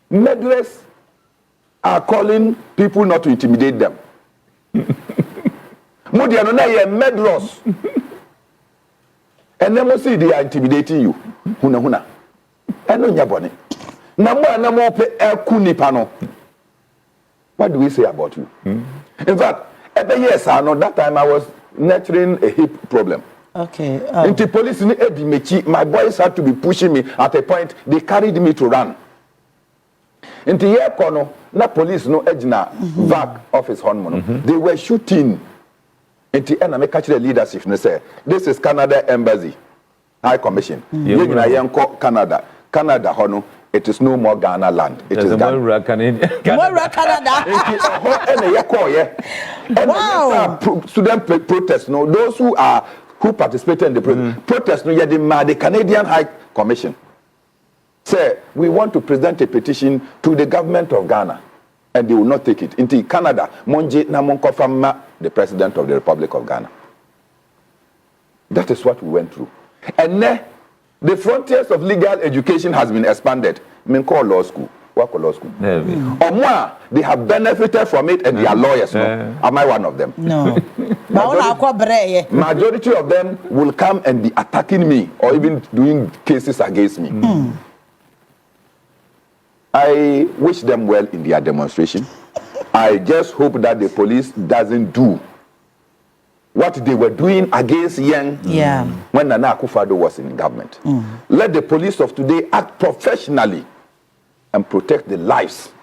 Murderers are calling people not to intimidate them. Modi no na ye medros. And then see they are intimidating you. Huna. Eno nya bone. Na mo pe eku nipa no. What do we say about you? In fact, yes, I know that time I was nurturing a hip problem. Okay. Into police in Edimechi, my boys had to be pushing me at a point. They carried me to run. Into here, Kono, na police no edna VAC office hormone. They were shooting. Into enemy catch the leadership. They say this is Canada Embassy, High Commission. Canada, Hono. It is no more Ghana land. It is Ghana. More Canada. Wow. Student protest. No, those who participated in the protest. No, yeah, the Canadian High Commission say we want to present a petition to the government of Ghana, and they will not take it. Into Canada, Monje Namonkofama, the president of the Republic of Ghana. That is what we went through, and the frontiers of legal education has been expanded. Call law school. Work law school. Or more, they have benefited from it and they are lawyers. No? Am I one of them? No. Majority of them will come and be attacking me or even doing cases against me. I wish them well in their demonstration. I just hope that the police doesn't do what they were doing against Yang when Nana Akufo-Addo was in government. Let the police of today act professionally and protect the lives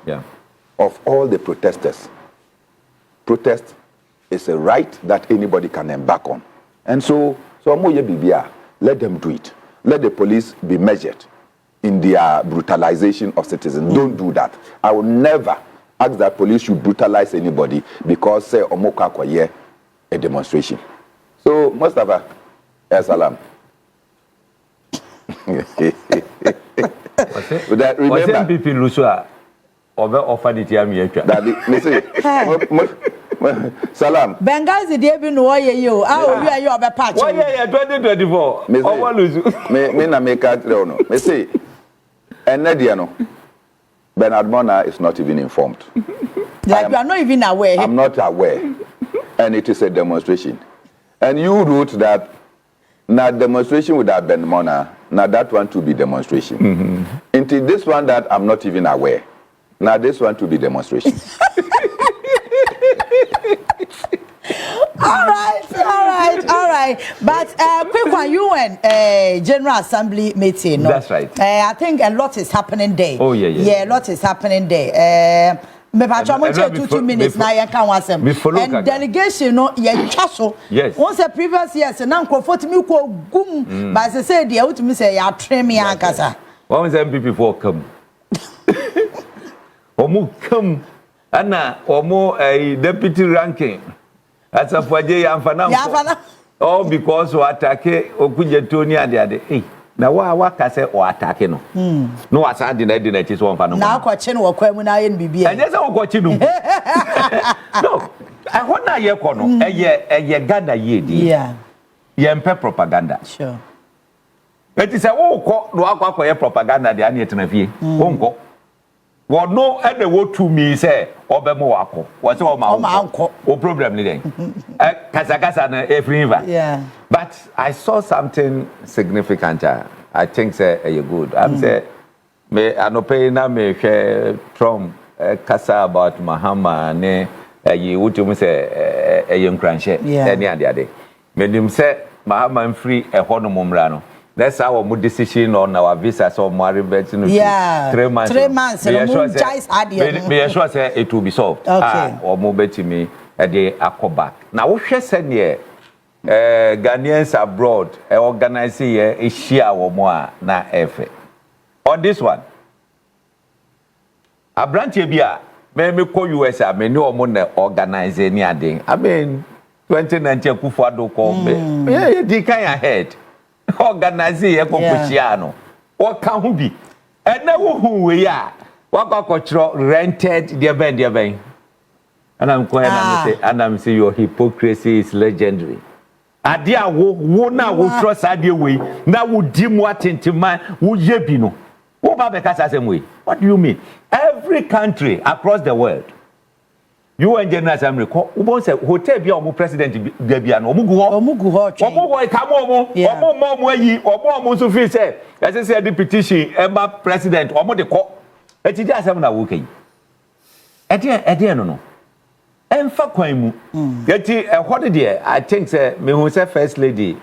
of all the protesters. Protest is a right that anybody can embark on. And so let them do it. Let the police be measured in their brutalization of citizens. Don't do that. I will never ask that police should brutalize anybody because say Omoka Kwaye a demonstration. So Mustafa, salam. Remember, people Lusua offered it here. Salam. Benghazi dey be no ye you. How we are you about patch? Why 2024? Me na make it no. Me say Enediano Bernard Mona is not even informed. Like you are not even aware. I'm not aware. And it is a demonstration. And you wrote that now demonstration would have been Mona. Now that one to be demonstration. Into this one that I'm not even aware. Now this one to be demonstration. All right. But quick one, UN General Assembly meeting. No? That's right. I think a lot is happening there. Oh yeah. Yeah, a lot is happening there. Me ba cha mo 2 minutes na yan kan wasem. And delegation no ye twaso. Yes. Once the previous years na nkrofo timi ko gum ba se say dia utimi say ya trem ya kasa. One is MPP for come. Omu come ana omu deputy ranking. As a faje amfana. All because we attack Okunje Tony and the other. Hey. Na wa kase o attack no. No wasa de na chi so mfa no. Na akwache no kwam na ye bibia. Enye se okwache no. No. I want na ye ko no. Eye gada ye di. Yeah. Ye mpe propaganda. Sure. Eti se wo ko no akwa ye propaganda de ane etena fie. Wo nko. Wo no e de wo to me say obemo wako. Wo se o ma nko. O problem ni den. Kasa na every river. Yeah. But I saw something significant. I think say good. I'm say me anope na me hwe Trump kasa about Mahama ne ye wutum say nkranhye any ade. Me nim say Mahama free ho no momra no. That's our decision on our visa so more bet no 3 months. 3 months. Me sure say it will be solved. Or mo betimi e dey akoback. Na wo hwe say ne Ghanaians abroad organize here a share wo mo na efe. On this one a branch bia me ko US a me ni omo na organize ni ade. I mean 2019 Akufo-Addo ko me di kan ahead organize here ko share no o kan hu bi e na wo hu we ya wa kwa rented there ben and I'm say your hypocrisy is legendary. Adia wo na wo trust adie we na wo di mu atentima wo ye bi no Who ba be kasa same way? What do you mean? Every country across the world, UN General Assembly, who say hotel be omo president be bia no omo gu ho. Omo go ka mo omo yi, omo so feel say, as say the petition emba president, omo de ko. E ti di asem na wo kai. E no. Emfa kwan mu. Yeti ehode de I think say me hu say first lady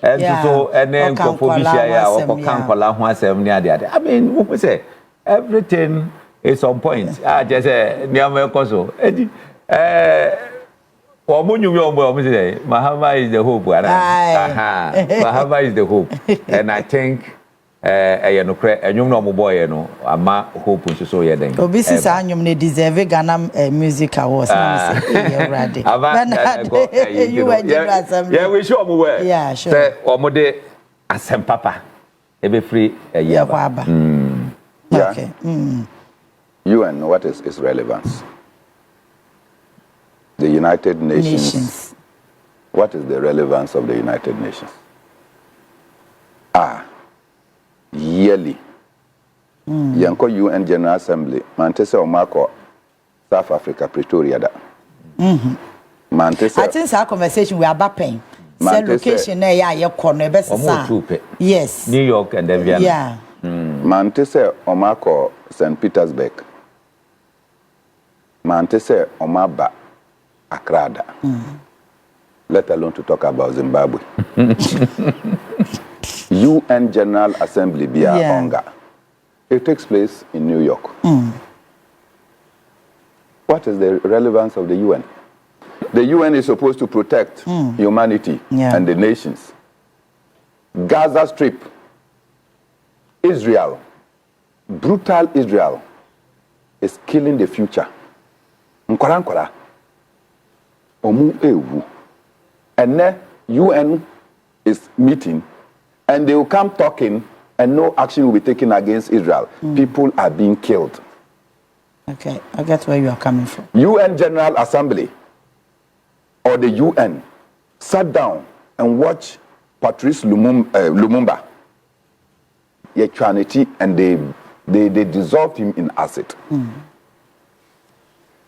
and so enen kofobisia ya okokan kola ho asem ni ade. I mean, we say everything is on point. Just say niam ekoso. Edi omo say Mahama is the hope. Mahama is the hope. And I think no boy no ama hope so ye den obi sisa anyum ne deserve Ghana music awards na say ready you were General Assembly. Yeah, we sure we were. Yeah, sure. Say omo de asem papa e be free yeah. Okay. UN, what is its relevance? The United Nations. What is the relevance of the United Nations? Yearly. Yanko UN General Assembly, Mantese Omako, South Africa, Pretoria. Mantese. I think our conversation we are bapping. Say location there, yeah, your corner best. Yes. New York and then Vienna. Yeah. Mantese Omako, St. Petersburg. Mantese Omaba, Accra. Let alone to talk about Zimbabwe. UN General Assembly Bia Onga. It takes place in New York. What is the relevance of the UN? The UN is supposed to protect humanity and the nations. Gaza Strip, Israel, brutal Israel is killing the future. Nkora. Omu ewu. And then UN is meeting. And they will come talking, and no action will be taken against Israel. People are being killed. Okay, I get where you are coming from. UN General Assembly, or the UN, sat down and watched Patrice Lumumba, and they dissolved him in acid.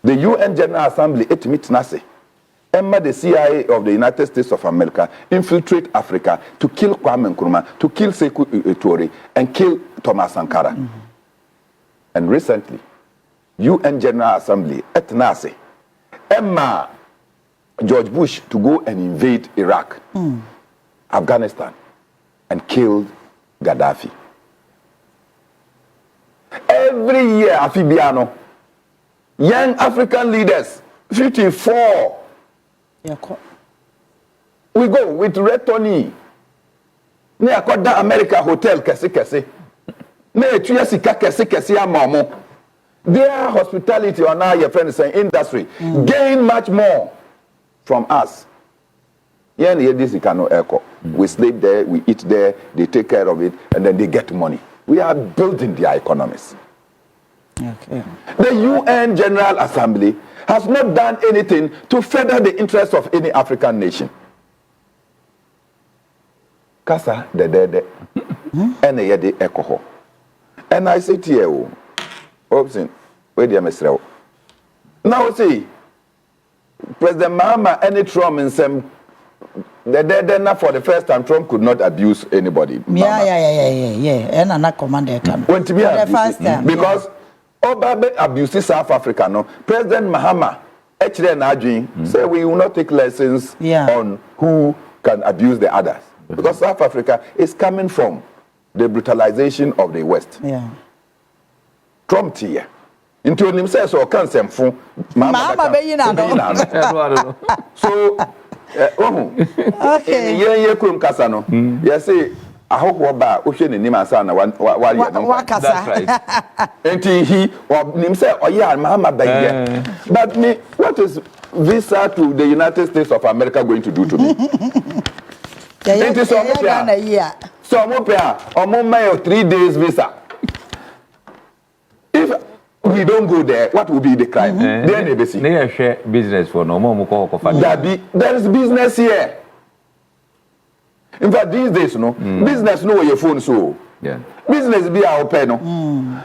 The UN General Assembly, it meets Nasi. Emma, the CIA of the United States of America, infiltrate Africa to kill Kwame Nkrumah, to kill Sekou Toure, and kill Thomas Sankara. And recently, UN General Assembly, at Nasi, Emma, George Bush to go and invade Iraq, Afghanistan, and killed Gaddafi. Every year, Afibiano, young African leaders, 54, we go with Red Tony. Ne akoda America hotel kese. Ne etuya sika kese amamo. Their hospitality on our friends and industry gain much more from us. We sleep there, we eat there, they take care of it, and then they get money. We are building their economies. Okay. The UN General Assembly has not done anything to further the interests of any African nation. Kasa de and a de echo. And I say to you, Hopeson, where do you mesrel? Now see, President Mahama and Trump in some for the first time Trump could not abuse anybody. Yeah. And I'm not commander can. When to be the first time because Obabe abuses South Africa. No, President Mahama actually say we will not take lessons on who can abuse the others because South Africa is coming from the brutalization of the West. Yeah. Trump here. Into himself so can sem fun Mahama be so okay. Ye krum kasa no. You say ahokwo ba ohwe ne nim asa na wari no. That's right. Enti he nim say oya Mahama ba here. But me, what is visa to the United States of America going to do to me? So mo pay omo mail 3 days visa. If we don't go there, what will be the crime? Then they share business for no more. There is business here. In fact, these days, business know your phone so. Yeah. business be our open.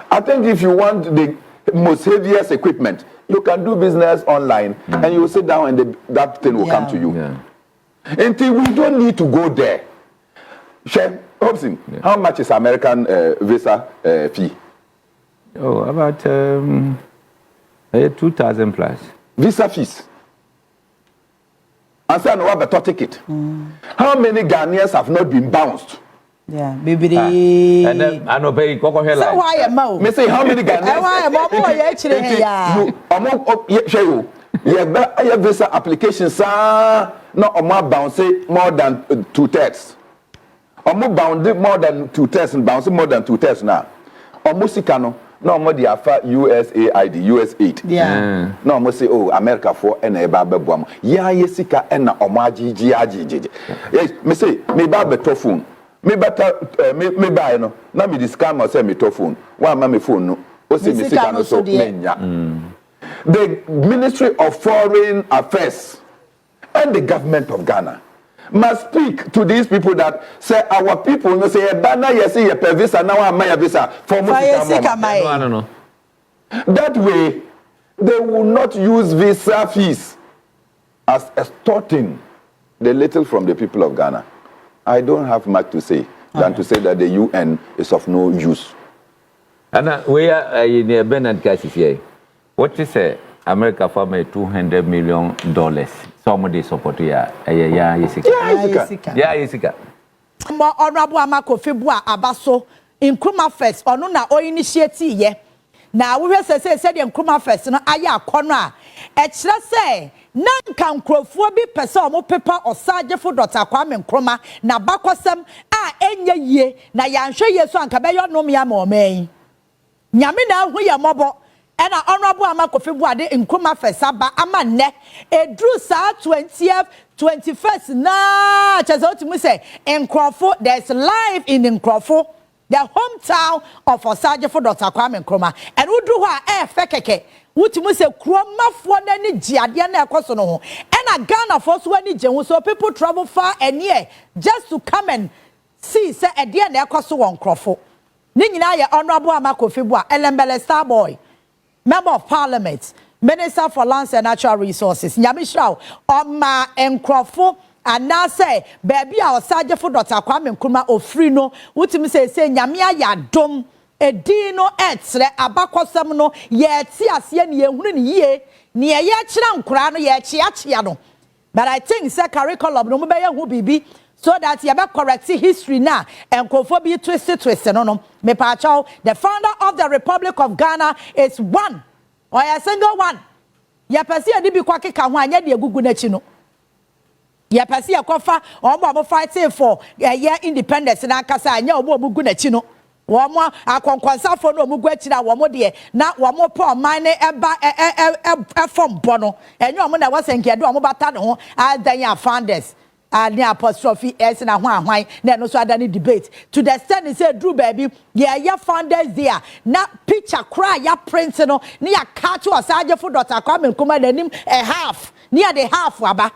I think if you want the most heaviest equipment, you can do business online and you sit down and that thing will come to you. Until we don't need to go there. Hopeson, how much is American visa fee? Oh, about 2,000 plus. Visa fees. And so I have a ticket. How many Ghanaians have not been bounced? Yeah, baby. And then I know pay Coco Hell. So why am I? Me say how many Ghanaians? I have visa applications, no bounce more than 2/3. Bound more than 2/3 and bounce more than 2/3 now. Sikano. No more the USAID, USAID. Yeah. No more say America for and a babuam. Yesika and Omaji GIG. Yes, me say me babe phone. Me better me buy no. Na me discount or say me phone. One mammy phone no. O say me sikano so menya. The Ministry of Foreign Affairs and the government of Ghana must speak to these people that say our people no say Ghana yes ye per visa now am my visa for I don't know. That way they will not use visa fees as extorting the little from the people of Ghana. I don't have much to say than to say that the UN is of no use. And we are in Bernard Cassis here. What is America for me $200 million? Somebody support ya Yesika. Yeah, Yesika. More honorable Amako Fibua Abaso in Nkrumah First or no na o initiate ye. Now we say the Nkrumah First no aya corner. Echra say nan kan krofo bi pese omo paper osaje fo Dr. Kwame Nkrumah na bakwasem a enye ye na yanhwe ye so anka be yo nom ya ma omen. Nyame na hu ye mobo. And honorable Amakofi Boadu Nkrumah First aba amane edru sa 20th 21st na chazoti say Nkrofo there's live in Nkrofo the hometown of Osaje for Dr. Kwame Nkrumah and udru ho fekeke wuti say kromafo na ni giade na ekoso no ho and Ghana for so ani jehu so people travel far and near just to come and see say e de na ekoso won Nkrofo ni nyina ye honorable Amakofi Boadu Elembele star boy Member of Parliament, Minister for Lands and Natural Resources, Nyamishrao, Oma Nkrofo, and now say, baby, our Sergeant for Dr. Kwame Nkrumah Ofrino, Utimi say, Nyamia ya dom, Edino etre, Abakosamno, ye tias yen ye, near ye chiran crano, ye chiachiano. But I think, sir, curriculum, no matter who be. So that you have correct history now and Nkrofo twisted no me pacho the founder of the Republic of Ghana is one or a single one ya pesi adi bi kwake ka ho anya de agugu na chi no ya pesi akofa omo fighting for year independence na kasa anya omo agugu na chi no womo akonkonsafo no omugu achi na womo de na womo po man ne eba form bono enyo omo na wasenke de omo bata ne ho adan ya founders and apostrophe S na hwan na no so adani debate to the extent he say Drew baby ya founders there na picture cry ya print no na ya catch Osaje for Dr. Kwame Nkrumah denim a half near the half aba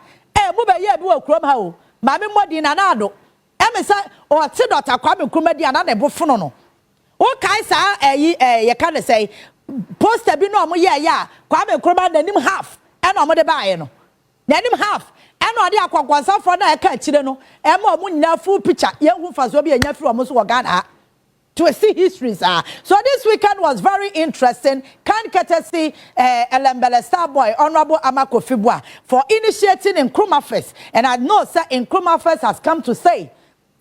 mu be ye bi wa krom ha o ma me modi na na ado me say o ti Dr. Kwame Nkrumah dia na ne bofono no o kai sa ye can say poster bi no mo ye ya Kwame Nkrumah denim half and o mo de baaye no denim half and all the aquaquansa for na eka chire no e ma omu nyina full picture ye hu faso bi enya firi omu so Ghana to see histories so this weekend was very interesting kind courtesy Elembele star boy honorable Amakofi Boadu for initiating Nkrumah First and I know sir Nkrumah First has come to say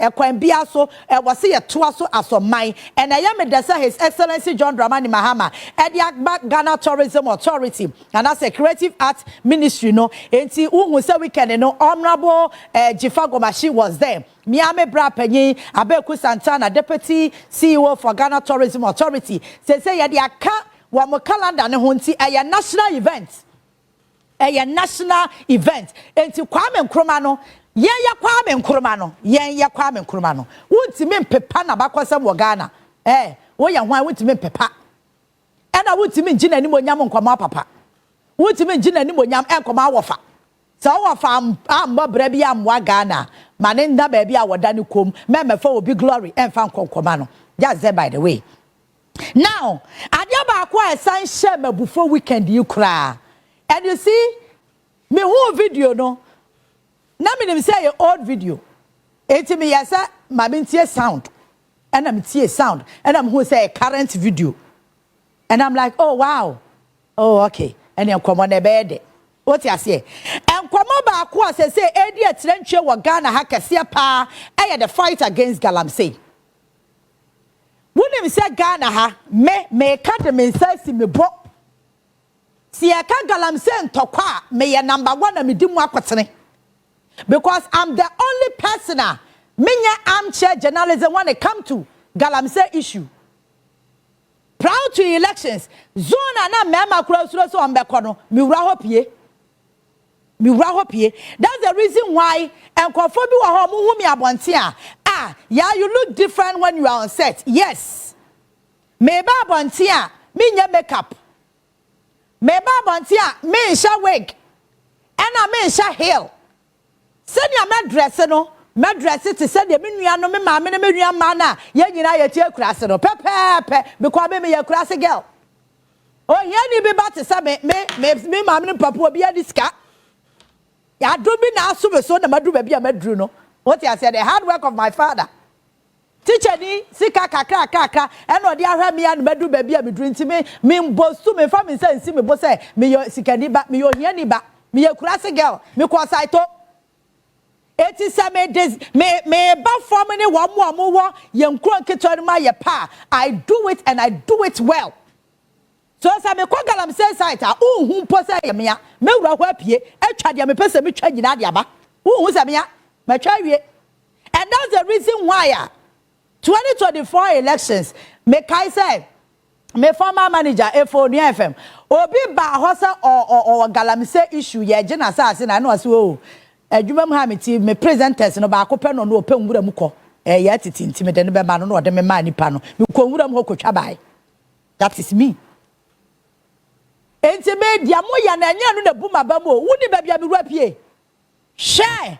ekwan bia so was see toa so asomai and I am the His Excellency John Dramani Mahama at the Ghana Tourism Authority and as a creative arts ministry no enti unhu say weekend no honorable Jifagomashi was there Miame Bra Penyi Abeku Santana deputy CEO for Ghana Tourism Authority say ya dia ka wa mo calendar ne ho nti a national event enti Kwame Nkrumah no Yen ya Kwame Nkrumah no wuntimi mpepa na bakwasem wo Ghana wo ya hwan wuntimi mpepa ena wuntimi ngina ni monyam nkoma papa wuntimi ngina ni monyam enkoma wofa so wofa amba bra bia amwa Ghana mane nda ba bia woda ne kom memefa obi glory emfa nkoma no Just there by the way. Now, Adiaba acquire sign share me before weekend you cry. And you see, me whole video no. Now me say your old video. It's me yes, my mintie sound. And I'm hear sound. And I'm who say current video. And I'm like, oh wow. Oh, okay. And then come on the bed. What you say? And come on back, say, Eddie at Trencher wa Ghana Hakasia pa, I the fight against galamsey. Wouldn't say Ghana ha, me cut them in size in me book. See, I can't galamsey tokwa, me a number one and me dim wakatane. Because I'm the only person, me armchair journalism when it come to galamsey issue. Proud to elections, zone na mema kura so ambekono, mi wura hopie. That's the reason why enkofobi wa ho mu mi abonte yeah, you look different when you are on set. Yes. Me ba abonte me nya makeup. Me ba abonte me sha wig. And me sha heel. Senya me dress no. Me dress it say de me nua no me ma me nua ma na ye nyina ye tie kurase no pepepe because me ye kurase girl. Oh ye ni be ba te say me ma me papa obi adiska. Ya do be na so be so na madu ba bia madru no. What you said, the hard work of my father. Teacher ni sika kakra and odi ahwa me an madu ba bia me dru nti me mbosu me fa me say me bo say me yo sika ni ba me yo hia ni ba me ye kurase girl me ko saito. It is me ba form ni wo wo yenkro nketo ma ye pa. I do it and I do it well. So as me ko galamsey site hu po say me ya me wura ho apie atwa dia me pese me twa nyina dia ba hu say me ya me twa wie. And that's the reason why 2024 elections me kai say me former manager Efo New FM obi ba hosa or galamsey issue ye gina asase na no so adwuma mu ha me ti me presenters no ba akopɛ no ope nwura mu kɔ Yaa Titi nti me de no be ma no de me ma nipa no me kɔ nwura mu hɔ kɔtwa bai. That is me. Enti me dia mo ya na anya no na bu ma ba mo woni ba bia me ru apie share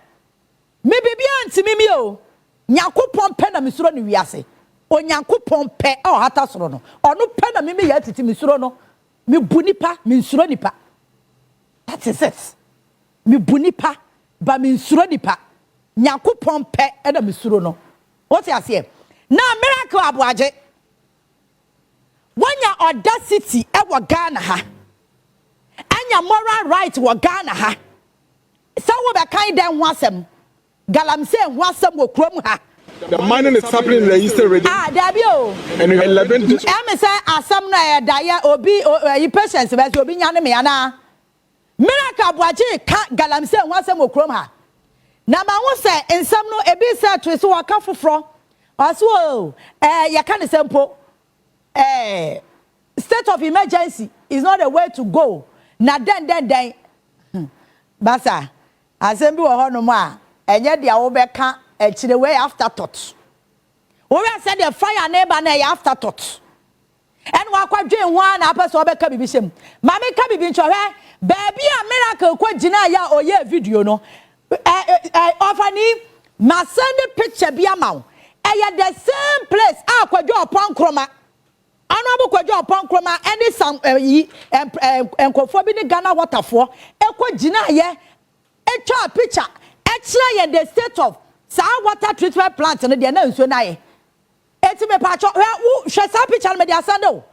me bibia nti me o Nyankopɔn pɛ na me suro no wiase o Nyankopɔn pɛ o hata soro no ɔno pɛ na me Yaa Titi me suro no me bu nipa me suro nipa. That is it. Me bu nipa ba me suro nipa Nyankopɔn pɛ na me suro no. What you say na miracle aboaje wanya audacity e wo Ghana ha anya moral right wo Ghana ha so we be kind dem ho asem galamsey ho asem wo krom ha. The mining is happening in the eastern region. There be and you 11 districts. Me say asem na ya obi yi patience be obi nya ne me ana miracle aboaje ka galamsey ho asem wo krom ha. Na ma wo say ensam no ebi say to so waka foforo aso ya ka ne sempo state of emergency is not a way to go. Na den basa asem bi wo ho no mo a enye dia wo be ka chire way afterthought. We said the fire neighbor na afterthought. And wa kwadwen ho na apeso wo be ka bibi shem ma me ka bibi nchohwe baby a miracle kwa gina ya oye video no ofani ma send picture bi amaw the same place akwadwo opon kroma anu abukwadwo opon kroma any some enkofo bi ni Ghana waterfall ekwa gina ye etwa picture ekira ye the state of sa water treatment plant no de na nsuo na ye eti me pa cho hwe sa picture me de asando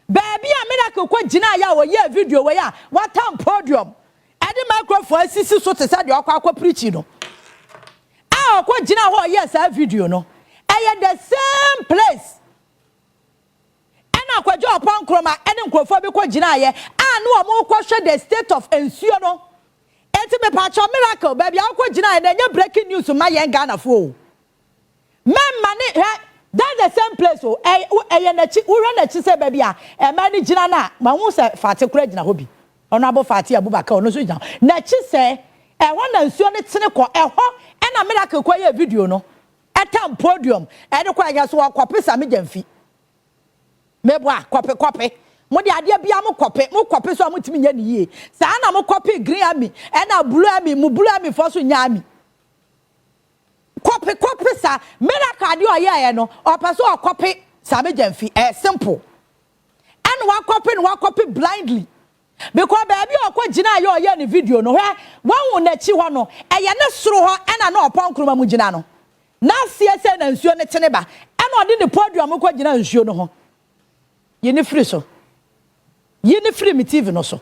baby a miracle kwa gina ya wo ye video we ya water podium edi microphone sisi so te say de akwa preach no kwa gina ho yes a video no the same place ena kwajo opon kroma ene nkrofo bi kwa gina ye anu omo kwa hwe the state of ensuo no enti me pa cho miracle baby akwa gina ye na breaking news ma ye Ghana fo memma ne that's the same place o na chi wo hwe na chi say baby a ma ni gina na ma hu say fate kura gina ho bi ono abo fate abubaka ono so gina na chi say na nsuo ne tene ko na miracle kwa ye video no etam podium ene kwa ya so akwape sa me jamfi mebo akwape mo de ade bia mo kwape so amutimi nya ne yie sa na mo kwape green army ena blue army mo blue army for so nya army kwape copy sa miracle ade oye no or person or copy sabe jamfi simple and wa copy blindly because baby okwa gina ye oye ni video no hwe won na chi ho no eye ne soro ho na na opon kroma mu gina no na siese na nsuo ne tene ba na ode ne podium kwa gina nsuo no ho ye ne free so ye ne free me TV no so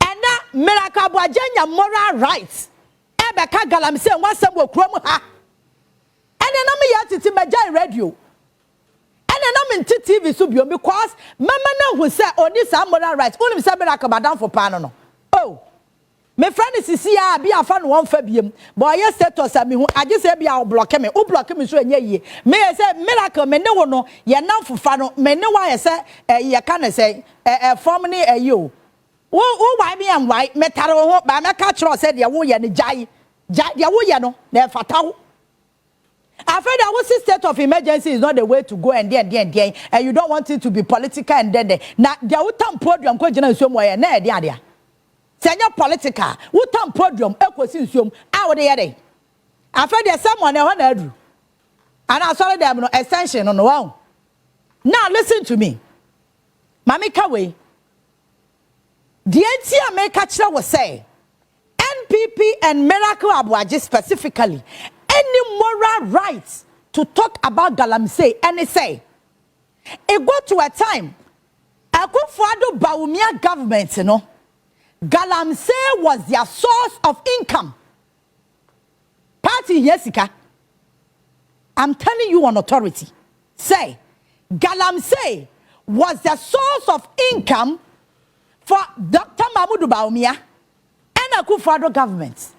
and na miracle boagenya moral rights ebe ka galamsey nwasem okrom ha ene na me Yaa Titi majai radio ene na me TV so bio because mama na hu say oni sa moral rights onim say miracle badam for pan no oh me friend sisi ya bi afa no won fa biem but ye status am hu age say bia o block me so enye ye me say miracle me ne wo no ye nam fufa no me ne wa ye say ye ka ne say form ni ayo wo why me am why me tare ho ba me ka tro say de wo ye ne jai de wo ye no na fatawo afraid that was state of emergency is not the way to go and you don't want it to be political and then now there will tam podium ko gina nsuom ye na e de ade senya political wo tam podium ekosi nsuom a wo de ye dey afraid there someone e ho na adu and I saw them no extension no wow now listen to me mami kawe the anti America chira was say NPP and Miracle Abuaji specifically any moral rights to talk about galamsey and say it go to a time Akufo-Addo Bawumia government galamsey was their source of income party yesika I'm telling you on authority say galamsey was the source of income for Dr. Mahmoud Bawumia and Akufo-Addo government.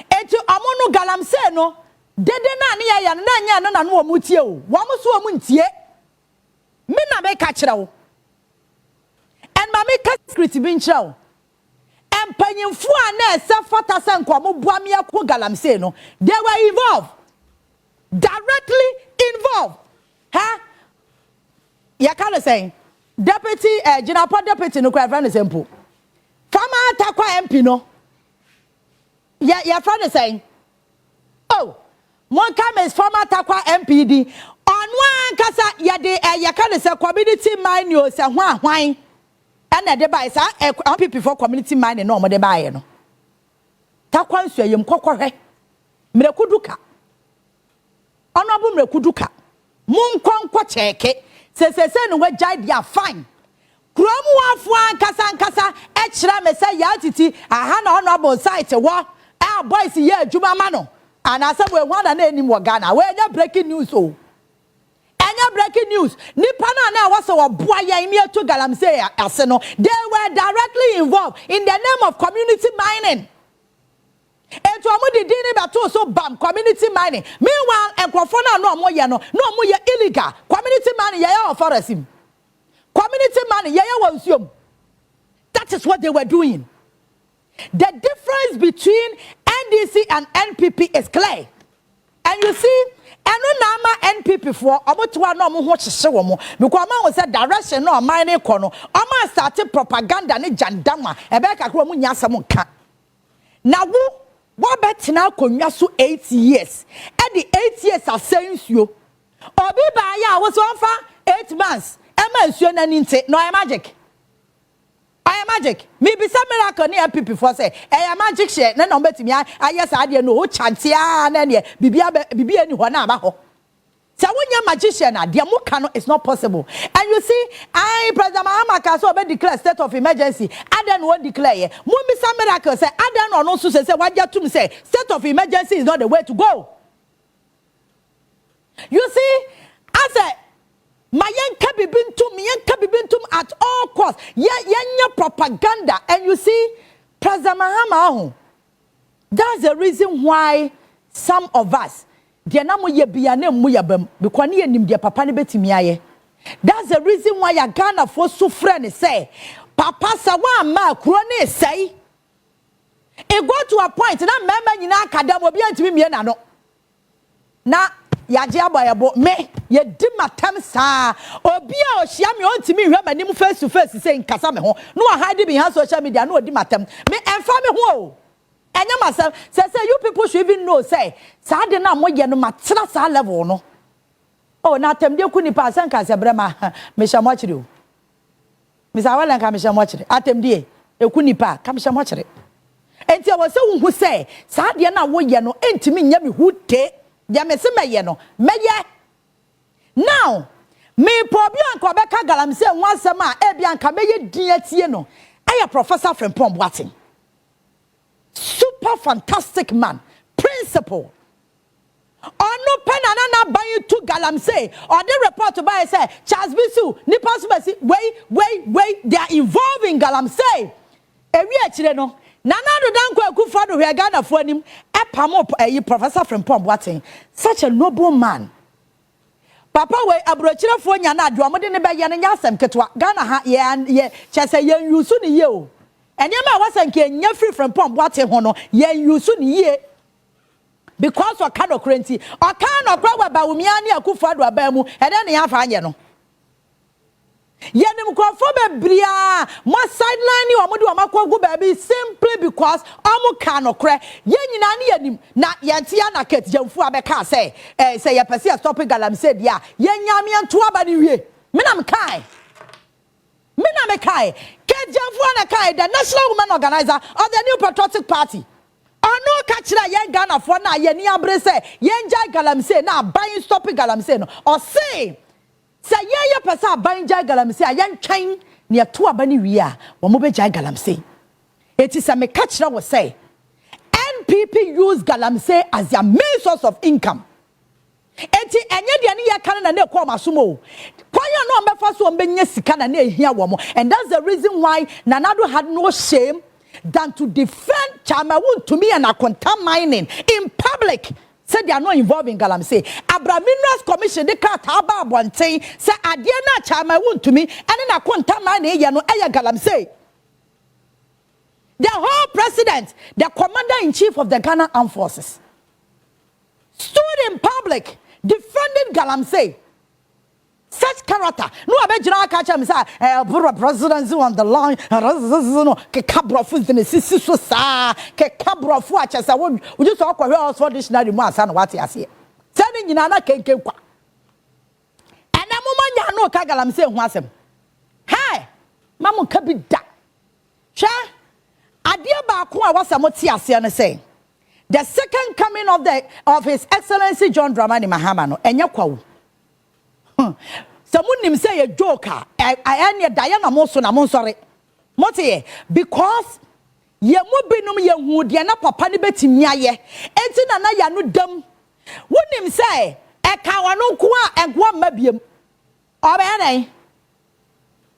Etu amono galamsey no dede na ne ya na nya no na no omutie o wo so omuntie me na be ka kire wo and ma me ka secret bi nkyire wo empanyimfu a na ese fata se nkomo bua me akọ galamsey no they were involved directly involved ha ya ka say deputy general deputy no kwa friend simple farmer atakwa MP no your friend is saying, oh, one come is former Takwa MPD. On one casa, yade, ya can say community mine, you say, wine, and a device, people for community mine and normal de buy. Takwan say, you cocker, Mrekuduka. Honorable Mrekuduka. Moon conquer check, says, no way, ya fine. Kromu afwan kasa, extra me say Yaa Titi, a hand honorable site, what? Our boys here, Juma Mano, and I said, we want an name Ghana. Where you breaking news? Oh, and you breaking news. Nipana now was our boy, Yamia to Galamsey, Arsenal. They were directly involved in the name of community mining. And to Amudi Dini Batu so bam community mining. Meanwhile, and Kwafona no more illegal. Community mining, yeah, for us him. Community mining, yeah, was you. That is what they were doing. The difference between NDC and NPP is clear. And you see, nama NPP for omotuwa no mo ho hyehye wo mo because man was said direction no mining kono oma started propaganda ne jandama ebe kakro mu nya asem nka na wo betina konwa so 8 years and the 8 years asensuo obi ba ya wo so fa 8 months ema nsuo na ninte no magic I am magic. Me be some miracle near people for say. I am magic share. No betimi. I yes I dey no chantia na ne bibia ni ho na ba ho. So when you magician na dia mo cano is not possible. And you see, I President Mahama can so be declare state of emergency. Adan won't declare. Mo be some miracle say Adan no so say what you tum say state of emergency is not the way to go. You see, I say Mayenka bibintum at all costs. Yenya propaganda. And you see, President Mahama, that's the reason why some of us, that's the reason why ya Ghana for so friend say, Papa sawa ma krone say. It go to a point na member nyina akada obi antimi mie na no. Na yaje aboyabo me ye di matam saa obi a ohia me ontimi hwe manim face to face say nkasa me ho no hide behind social media no odi matam me emfa me ho enya myself say you people should even know say sa de na mo ye no matena sa level no oh na atemde ku nipa asanka se brema me shamo chire o me sa wala nka me shamo chire atemde eku nipa ka me shamo chire enti wo se hu say sa de na wo ye no entimi nya me hute ya me se meye no meye now me pobi anka obeka galamse nwansem a e bia anka meye din atie no aya Professor Frimpong Boateng super fantastic man principal ono penana na ban to galamse or the report by say Charles Bisu ni pass wait they are involved in galamse ewi akire no nana do danko akufo do hwe Ghana fo anim e pam Professor Frimpong Boateng such a noble man. Papa we abrochire fo nya na adwo mode ne be ye ne nya asem ketwa Ghana ha ye chese ye yusu ne ye o enema wasanke nya free Frimpong Boateng ho no ye yusu ne ye because of kind of currency or kind of crowd about Umiani Akufo Addo abamu and then ya fa anye no yenim kwafo bebria mo sideline ni omodu amakwa gu baby simply because omo ka no kre ye nyina ne yanim na yente ya na ket jamfu abeka say say ye pese stop galamse dia ye nyame nto aba ne wie me na me kai ket jamfu na kai the national women organizer of the new patriotic party ono kachira yen Ghana for na ye ni abre say yen jai galamse na ban stop galamse no o say ye pesa ban jai galamse a yen twen ne to aba ni wi a wo mo be jai galamse eti say me kachira wo say NPP use galamse as their main source of income eti enye de ne ye kan na ne ko masomo kwanya no mefa so mbenya sika na ne ehia wo mo and that's the reason why Nanado had no shame than to defend Chamawoon to me and Akonta mining in public. Said they are not involved in galamsey. Abra Minerals Commission, they can't have one thing. Say, Adiana Chamawoon to me, and then Akonta mining, you know, Aya galamsey. The whole president, the commander-in-chief of the Ghana Armed Forces, stood in public defending galamsey. Such character. No, I bet you know, catch him. Say, presidency on the line. No, ke kabro fu the sisi so sa. Ke kabro fu acha sa. We just talk about for dictionary mo asa no what you say. Sending nyina na kenken kwa. Ana mo manya no ka galamsey hu asem. Hey, mamu ka bi da. Sha, ade ba ko a wasamo ti ase no say. The second coming of His Excellency John Dramani Mahama no enye kwawo. Someone him say a joker. I am Diana Mosso na Monsore. Motie because ye mo benum ye hu de na papa ne betimi aye. Enti na ya no dam. Wonim say e ka wano ko a egwa mabiem.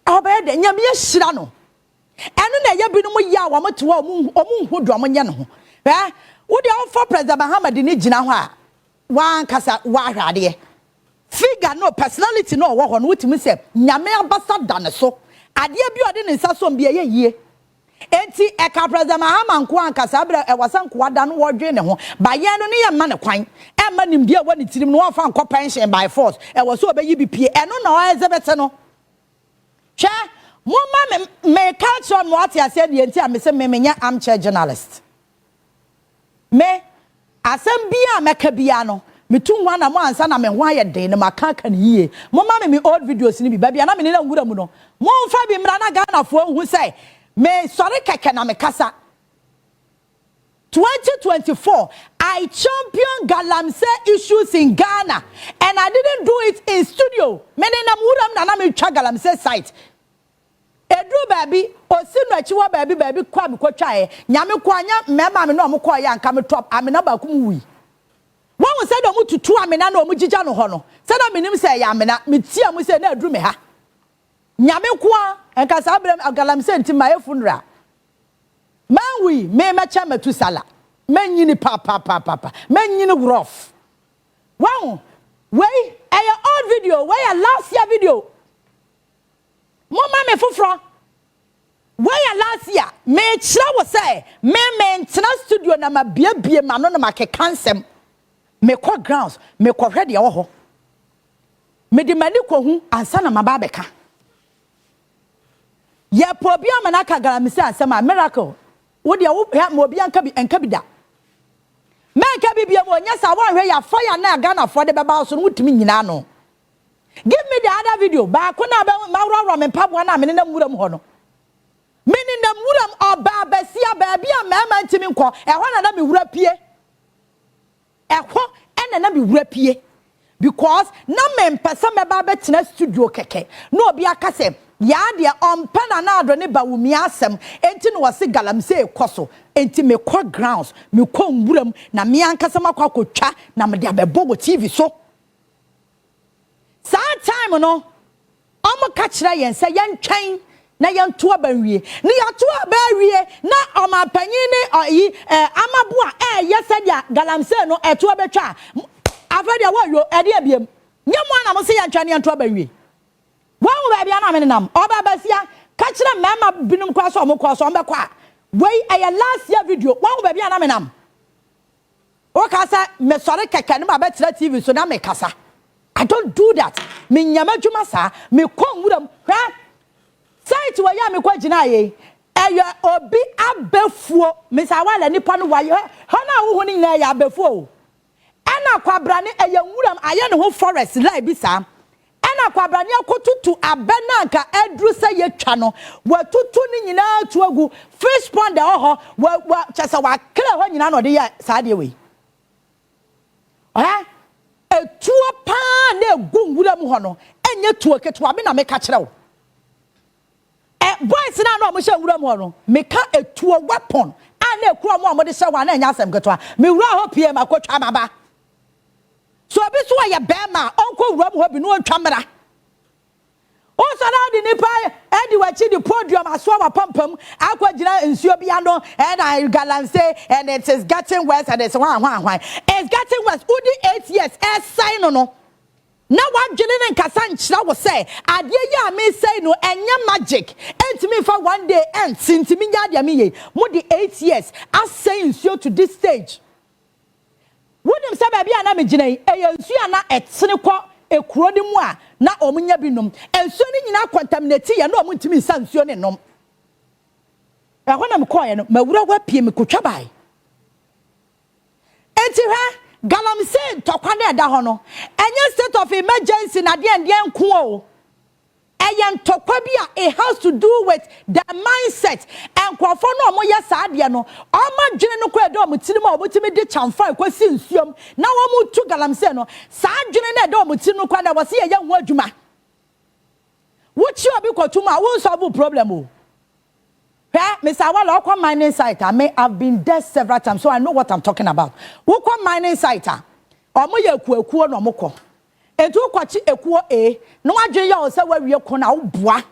Obey den nyame ye hira no. Eno na ye benum ya wa moto omu hu do monye no ho. Wo de on for President Muhammad ni gina ho a wan kasa wa hwade. Figure no personality no wo ho no wutimi se nyame ambassador ne so ade bi ode ne nsa so mbe ye enti e ka President Mahama nko ankasa bra e wasan ko ada no wo dwe ne ho ba ye no ne ye ma ne kwan e ma nim dia woni tirim no wo fa nko pension by force e wo so obeyi bipie e no na o ezebete no hwe mo ma me culture no ati ase de enti a me se me nya armchair journalist me asem bia meka bia no me tun wana mo ansa na me ho aye den na makaka ne yie mo ma me old videos ni bi ba bia na me ne na ngura mu no mo mfa bi mra na Ghana fo hu say me sorry keke na me kasa 2024 I champion galamsey issues in Ghana and I didn't do it in studio me ne na muram na me twa galamsey site edu baby osinu achiwa baby kwa me kwatwa e nyame kwanya mema me no mo kwa ya nka me top amena ba kum wi one was said omu tutu amena na omu jija no ho no said aminim say ya amena me tia mu say na aduru me ha nyame kwa enka sa abrem galamsey nti ma e funeral manwi me mecha matu sala manyini papa manyini rough wow wey aya old video wey last year video mama me fufro wey last year me chira wo say me mentena studio na ma bie ma no na ma kekansem me kwa grounds me kwa hwede ya wo ho me di mani ko hu ansa na ma ba beka ye po bia manaka galamsey asema miracle Wo dia wo mo bi anka bi da. Men ka bibia mo nya sa wan hwe ya fire na Ghana for de beba so no wutimi nyina no. Give me the other video. Ba ko na ma wro me pabo na me na muram ho no. Me ni na muram oba basia ba bia mama ntimi nko. E ho na me wura pie. E ho na me wura pie. Because na me mpesa me ba betina studio keke. No obi aka se ya de ompana na adro ne ba wumi asem enti no wose galamsey ekoso enti me kwa grounds me kwa nwuram na me ankasa makwa kotwa na me de abebo go TV so saa time no omo ka kira yen se yen twen na yen to abawie ne ya to abawie na omapanyin ne amabu a yese dia galamsey no eto abetwa afedia wo yo ede abiem nyemo na mo se yen twa ne yen to abawie One baby and I'm Oba Basia, catch them, Mamma Binum cross or Mocross on the qua. Way a last year video, one baby and I'm. Okasa, Mesorica can bet TV so now make casa. I don't do that. Me Yamajumasa, me come with them. Say to a yammy quajinaye. Aya obi abefuo, Miss Awala Nippon wire, Hana winning there abefuo. Anna Quabrani a young woman, I know forest like bisa. Ana kwabrani akotutu abenanka edru se ye twa no watutu ni nyina atu agu fish pond de ho wa chesa wa kle ho nyina no de ya saade we etuo pa na egungura mu ho no enye tuo ketua me na me ka kire wo boys na no mo hye ngura mu ho no me ka etuo weapon ana ekuro mo de hye wa na enya asem ketua me wura ho pm akotwa maba so abi so ya bema onko wura mu ho bi no ntwamra o so na di nipa e di wachi di podium aso wa pampam akwagina nsuo bia no and I galamsey and it is getting worse and it's one it's getting worse udi 8 years sign no na wadwene ne nkasa nkyira wo say ade ya me say no enye magic entimi fa one day end sintimi nya ade me ye mo di 8 years as say nsuo to this stage wonim say ba bia na me gina e nsuo na etene kɔ ekuro di mu a na omunya binom ensuo ni nyina contaminate ye na omuntimi nsa nsuo ne nom e ho na me kɔ ye no mawura wa pie me kotwa bai enti ha galamsey tokwa na da ho no enye state of emergency na de nko o eyen tokwa bi a it has to do with the mindset enkrofo no omo ye saade no oma dwene no kwa do omutini ma obutimi de chamfa kwasi nsuom na wo mu tu galamsey no saa dwene na do omutini no kwa da wo se ye hu adwuma wuchi obi kwotum a wo solve problem o Mr. Awala, okwa mining site. I've been there several times, so I know what I'm talking about. Okwa mining site. Omo ye ekuo no moko. Etu kwachi ekuo no adwe ya o se wa wie ko na wo boa.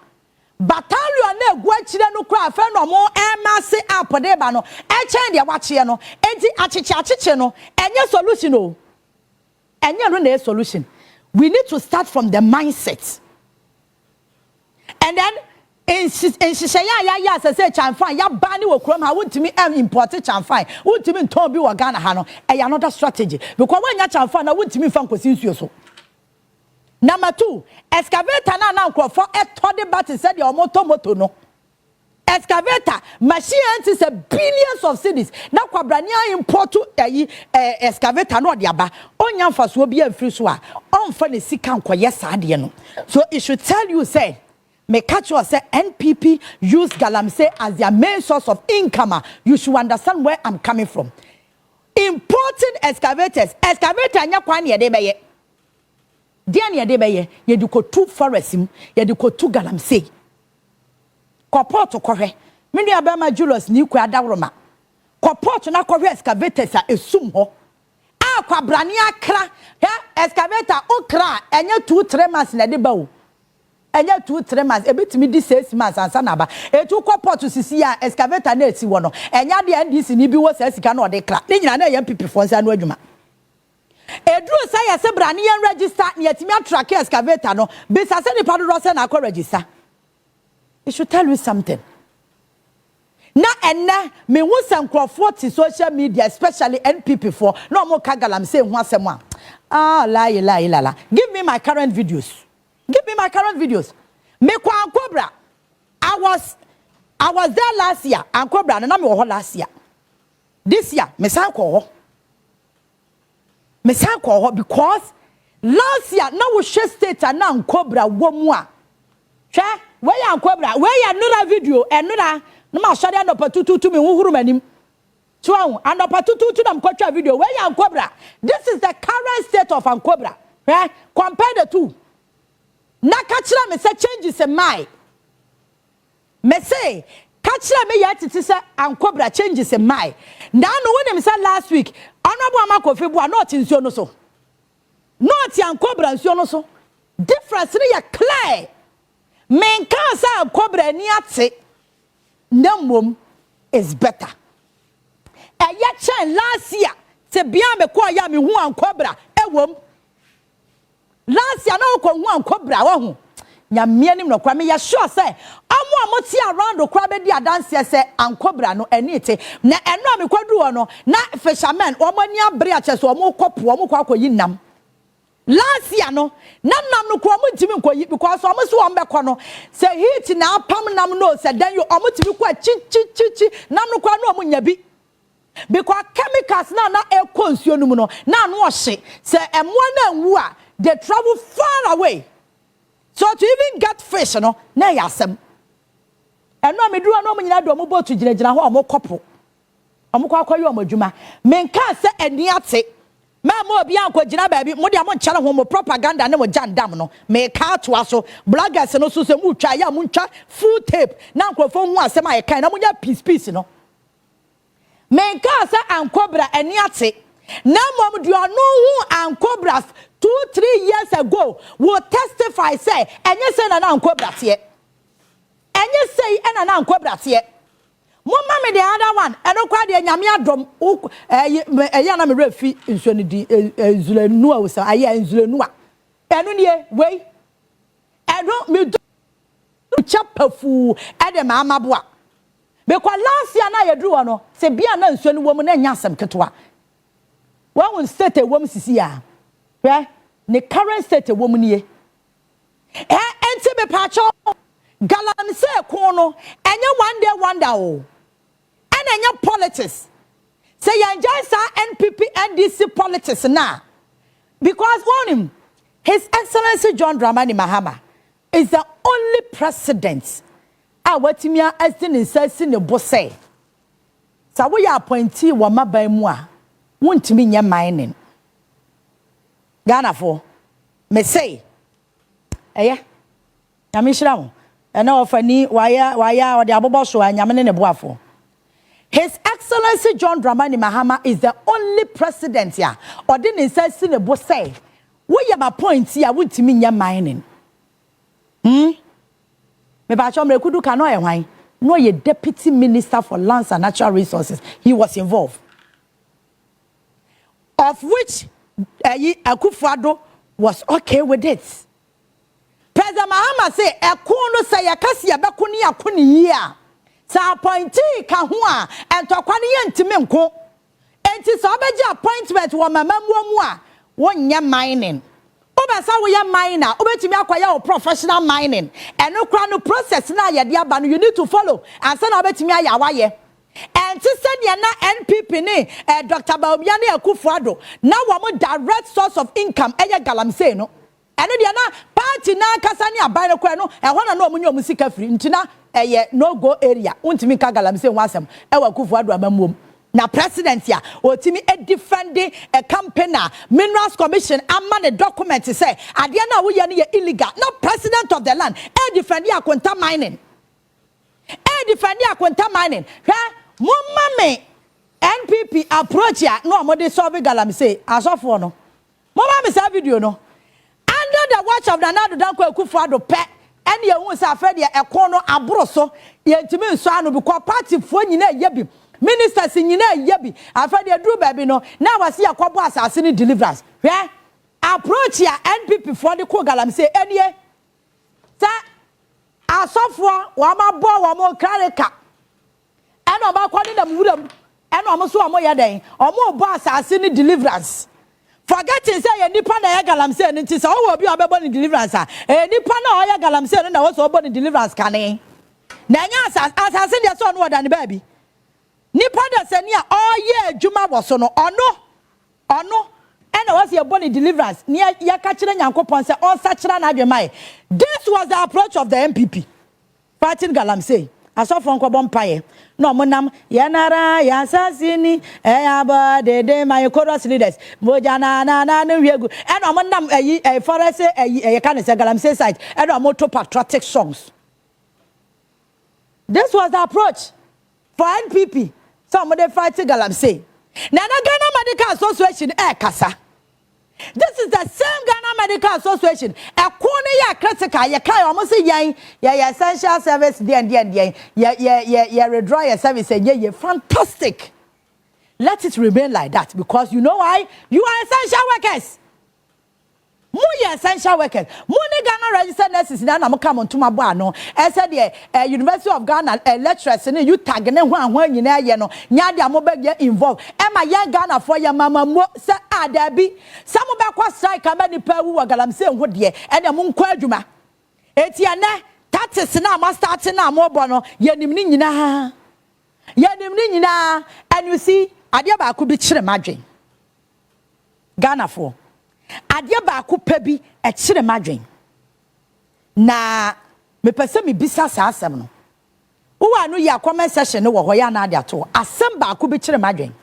Battalion na egu akire no kra afa no mo emase apode ba no. Echen de wache no. Enti achiche no enye solution o. Enye no na solution. We need to start from the mindset. And then in ya say chamfan ya bani wo krom ha wontimi import chamfan wontimi nton bi wo Ghana ha no another strategy because when ya chamfan na wontimi fa nkosi nsuo so. Number 2, excavator na nkrofo etode bat said your moto no excavator machine is a billions of cedis na kwabrania import excavator no de aba onya mfaso bi amfiri so a onfa ne sika nkoye saade no so it should tell you say me catch you say NPP use galamsey as their main source of income. You should understand where I'm coming from. Importing excavators, excavator anya kwani ye de beye. Dia ne de beye, ye du ko tu forestim, ye du ko tu galamsey. Koport kohwe. Me nua ba ma Julius ni ku adawroma. Koport na kohwe excavators a esum ho. A kwabrani akra, excavator okra enye 2-3 months na de ba o. Enya 2-3 months ebitimi di 6 months ansa na ba etu koport sisi ya excavator na esi wo no enya de NDC ni bi wo sa sika na ode kra ne nyina na ye MPP fo nsa no adwuma edru sa ya se brane ye register na yetimi attrack excavator no be sa se ni pado do se na akọ register. It should tell you something. Na enne me hu sankrofo ti social media especially NPP for no mo ka galamsey hu asem a la. Give me my current videos. Give me my current videos. Me kwa cobra. I was I was there last year and Cobra and I'm last year. This year, me san call because last year now we share state and now Cobra womwa. Che where ya Cobra where ya another video and no ma share no patutu to me who manim. So and patutu to them culture video where ya Cobra. This is the current state of Cobra. Right? Compare the two. Na kachira me say changes in my. Me say kachira me Yaa Titi say Cobra changes in my. Now no when them say last week honorable Amakofe bua not in so no so. Not yan Cobra nsuo no so. Difference ni ya clear. Men kan say Cobra ni ate. Namom is better. Eye chen last year se bia me kwa ya me hu Cobra ewom. Last year na ko hu Cobra wo hu. Nyame anim no kwa me ya sure say amoti around the crowd be adanse say Cobra no enite na eno me kwadu wo no na fishermen omani abre a cheso omo kopo omo kwa akoyi nam. Last year no nam no kwa ntimi nkoyi because omo so ombekọ no say heat na apam nam no say then you omo timi kwa chi nam no kwa no omo nya bi because chemicals na ekọ nsuo no mu no na no ohye say emo na nwu a they travel far away so to even get fish no na yasem eno me duro no omo nyina do omo boat gina ho omo kopo omo kwa akoyi omo dwuma menka say eni ate Mama obi anko gina baabi mo de amonkyale ho mo propaganda ne mo jandam no me ka to aso bloggers no so se mu twa ya mu ntwa full tape na nkrofo hu asem aye kan na mo nya piece no me ka say Cobra eni ate na mom do no hu Cobra 2-3 years ago will testify say enye say na Cobra tie enye say na Cobra tie Mama me the other one eno kwa de nyame adom eya na me refi nsuo ne di nzulenu a wosa aye nzulenu a eno ne we eno me do chapafu e de mama boa because last year na yedru no se bia na nsuo ne wo mu na nya asem ketwa won state wo mu sisi a ne current state wo mu ne enti be pacho galamsey ko no enye one day wonder o enya politics say you enjoy sa NPP NDC politics now because one him His Excellency John Dramani Mahama is the only president watimia astin insasi ne bose sa wo ya appointee wo maban mu a wontimi nya mining Ghana for me say nyame hira ho ena ofani waya ode abobo so nyame ne boafo His Excellency John Dramani Mahama is the only president here ode ne insasi ne bose wo ya appointee a wontimi nya mining Me ba chom rekudu ka no e hwan no ye deputy minister for lands and natural resources he was involved of which Akufo-Addo was okay with it President Mahama say ekono say yakase yabeko ni akoni yi a sa appointee ka ho a entokwa ne yentime nko enti so obeji appointment wo mamamuo mu a wonnya mining Obasa we ya miner, obetimi akwaya o professional mining. Eno kra no process na ye de aba no you need to follow. And say na obetimi aya waye. And to send ya na NPP ni Dr. Baumiani Akufo-Addo. Now wo direct source of income eye galamsey no. Eno de na party na kasa ni aban no kra no e ho na no omunyo musika free. Ntina eye no go area. Untimi ka galamsey ho asem e wa Akufo-Addo amamuom. Na president ya otimi defending a company minerals commission amma the document say ade na wo ye illegal not president of the land defending akwanta mining mumma me NPP approach ya no mo dey solve galamsey asofo no mumma me say video no under the watch of the Nana Danko Akufo-Addo pe ene ye hu say afede ekon no aboro so ye ntimi nso anu because party fo nyina ye bi Ministers nyina yebi afade aduru baby no na wase yakobo asase ni deliverance hwe approach ya NPP for the ko galamsey enie sa asofo wa mabo wa mo kareka eno ba kwani na muram eno mo so mo yeden omo bo asase ni deliverance forgetting say ye nipa na ye galamsey ni nti say wo obi obebo ni deliverance nipa na o ye galamsey na wo so obo ni deliverance kane na nya asase de so no odan baby nipa da sani a oye adwuma wo so no ono and was your body deliverance near Yakachina Yankopon said on such an adwuma. This was the approach of the MPP fighting galamsey. I saw from Kobompaye. No monam yanara yasasini ayaba de my chorus leaders mojana na wiegu and omonam a forest a can say galamsey side and a motor patriotic songs. This was the approach for NPP. Somebody fighting galamsey. Nana Ghana Medical Association kasa. This is the same Ghana Medical Association. A corner ya critical, ya kai almost say ya essential service ya withdraw your service and fantastic. Let it remain like that because you know why? You are essential workers. More essential workers. More Ghana registered nurses na na come on to my boy no. I said the University of Ghana lecturers and you tag and when you know no nya dia mo be involved. Emma young Ghana for your mama mo say there be some back strike aba ni pa wu galamsey ho de and am nkwa adwuma. Eti ane taxes na ma start na mo bo no yanim ni nyina. And you see ade ba ko bi kire madwen. Ghana for adia ba ko pa bi e kire madwen na me pese me bisa sa asem no wo wa no ya comment section no wo ho ya na adia to asem ba ko bi kire madwen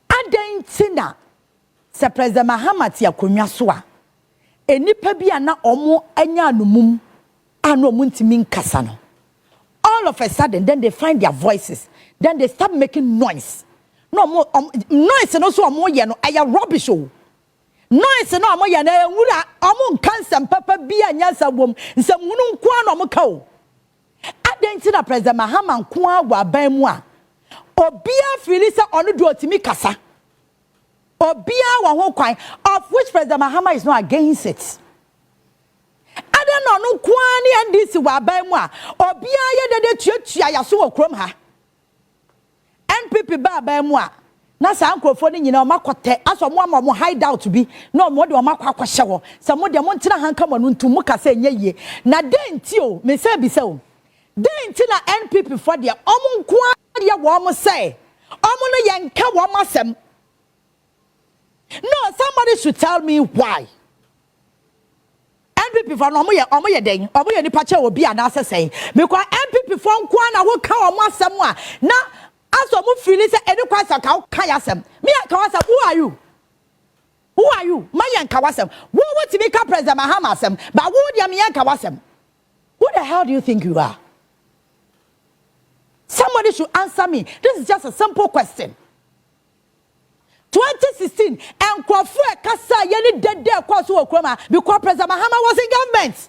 adentina se president Mahamat ya konwa so a enipa bi ana omo anya anumum anu omo ntimi nkasa no all of a sudden then they find their voices then they start making noise no more noise no so omo ye no aya rubbish o noise no amo ya na enwura omo nkansam papa bi anya sabom nsamunu nko na omo ka o adentina president Mahama nko agwa ban mu a obia fili se onu do otimi kasa obia wa ho kwan of which president Mahama is not against it. I don't know no kwani and this wa ban mu a obia ye de tuatua ya so okrom ha NPP ba ban mu a na sa ankrofo ni nyina o makote aso mo hide out bi no mo de o makwa hye wo se mo de mo ntira hanka mo ntu mo kasa enye ye na denti o me se bi se o denti na NPP for de omo nko de wo mo say omo no yenka wo masem. No, somebody should tell me why. NPP for no omo ye den omo ye nipa che obi ana say because NPP for nko na wo ka omo asem a na aso mo feel say any kwasa ka yasem me ka wasem who are you my yanka wasem wo to be ka president Mahama asem but wo dia me yanka wasem who the hell do you think you are? Somebody should answer me. This is just a simple question. 2016 and Kwafu kasa yeni dede kwaso okroma because president Mahama was in government.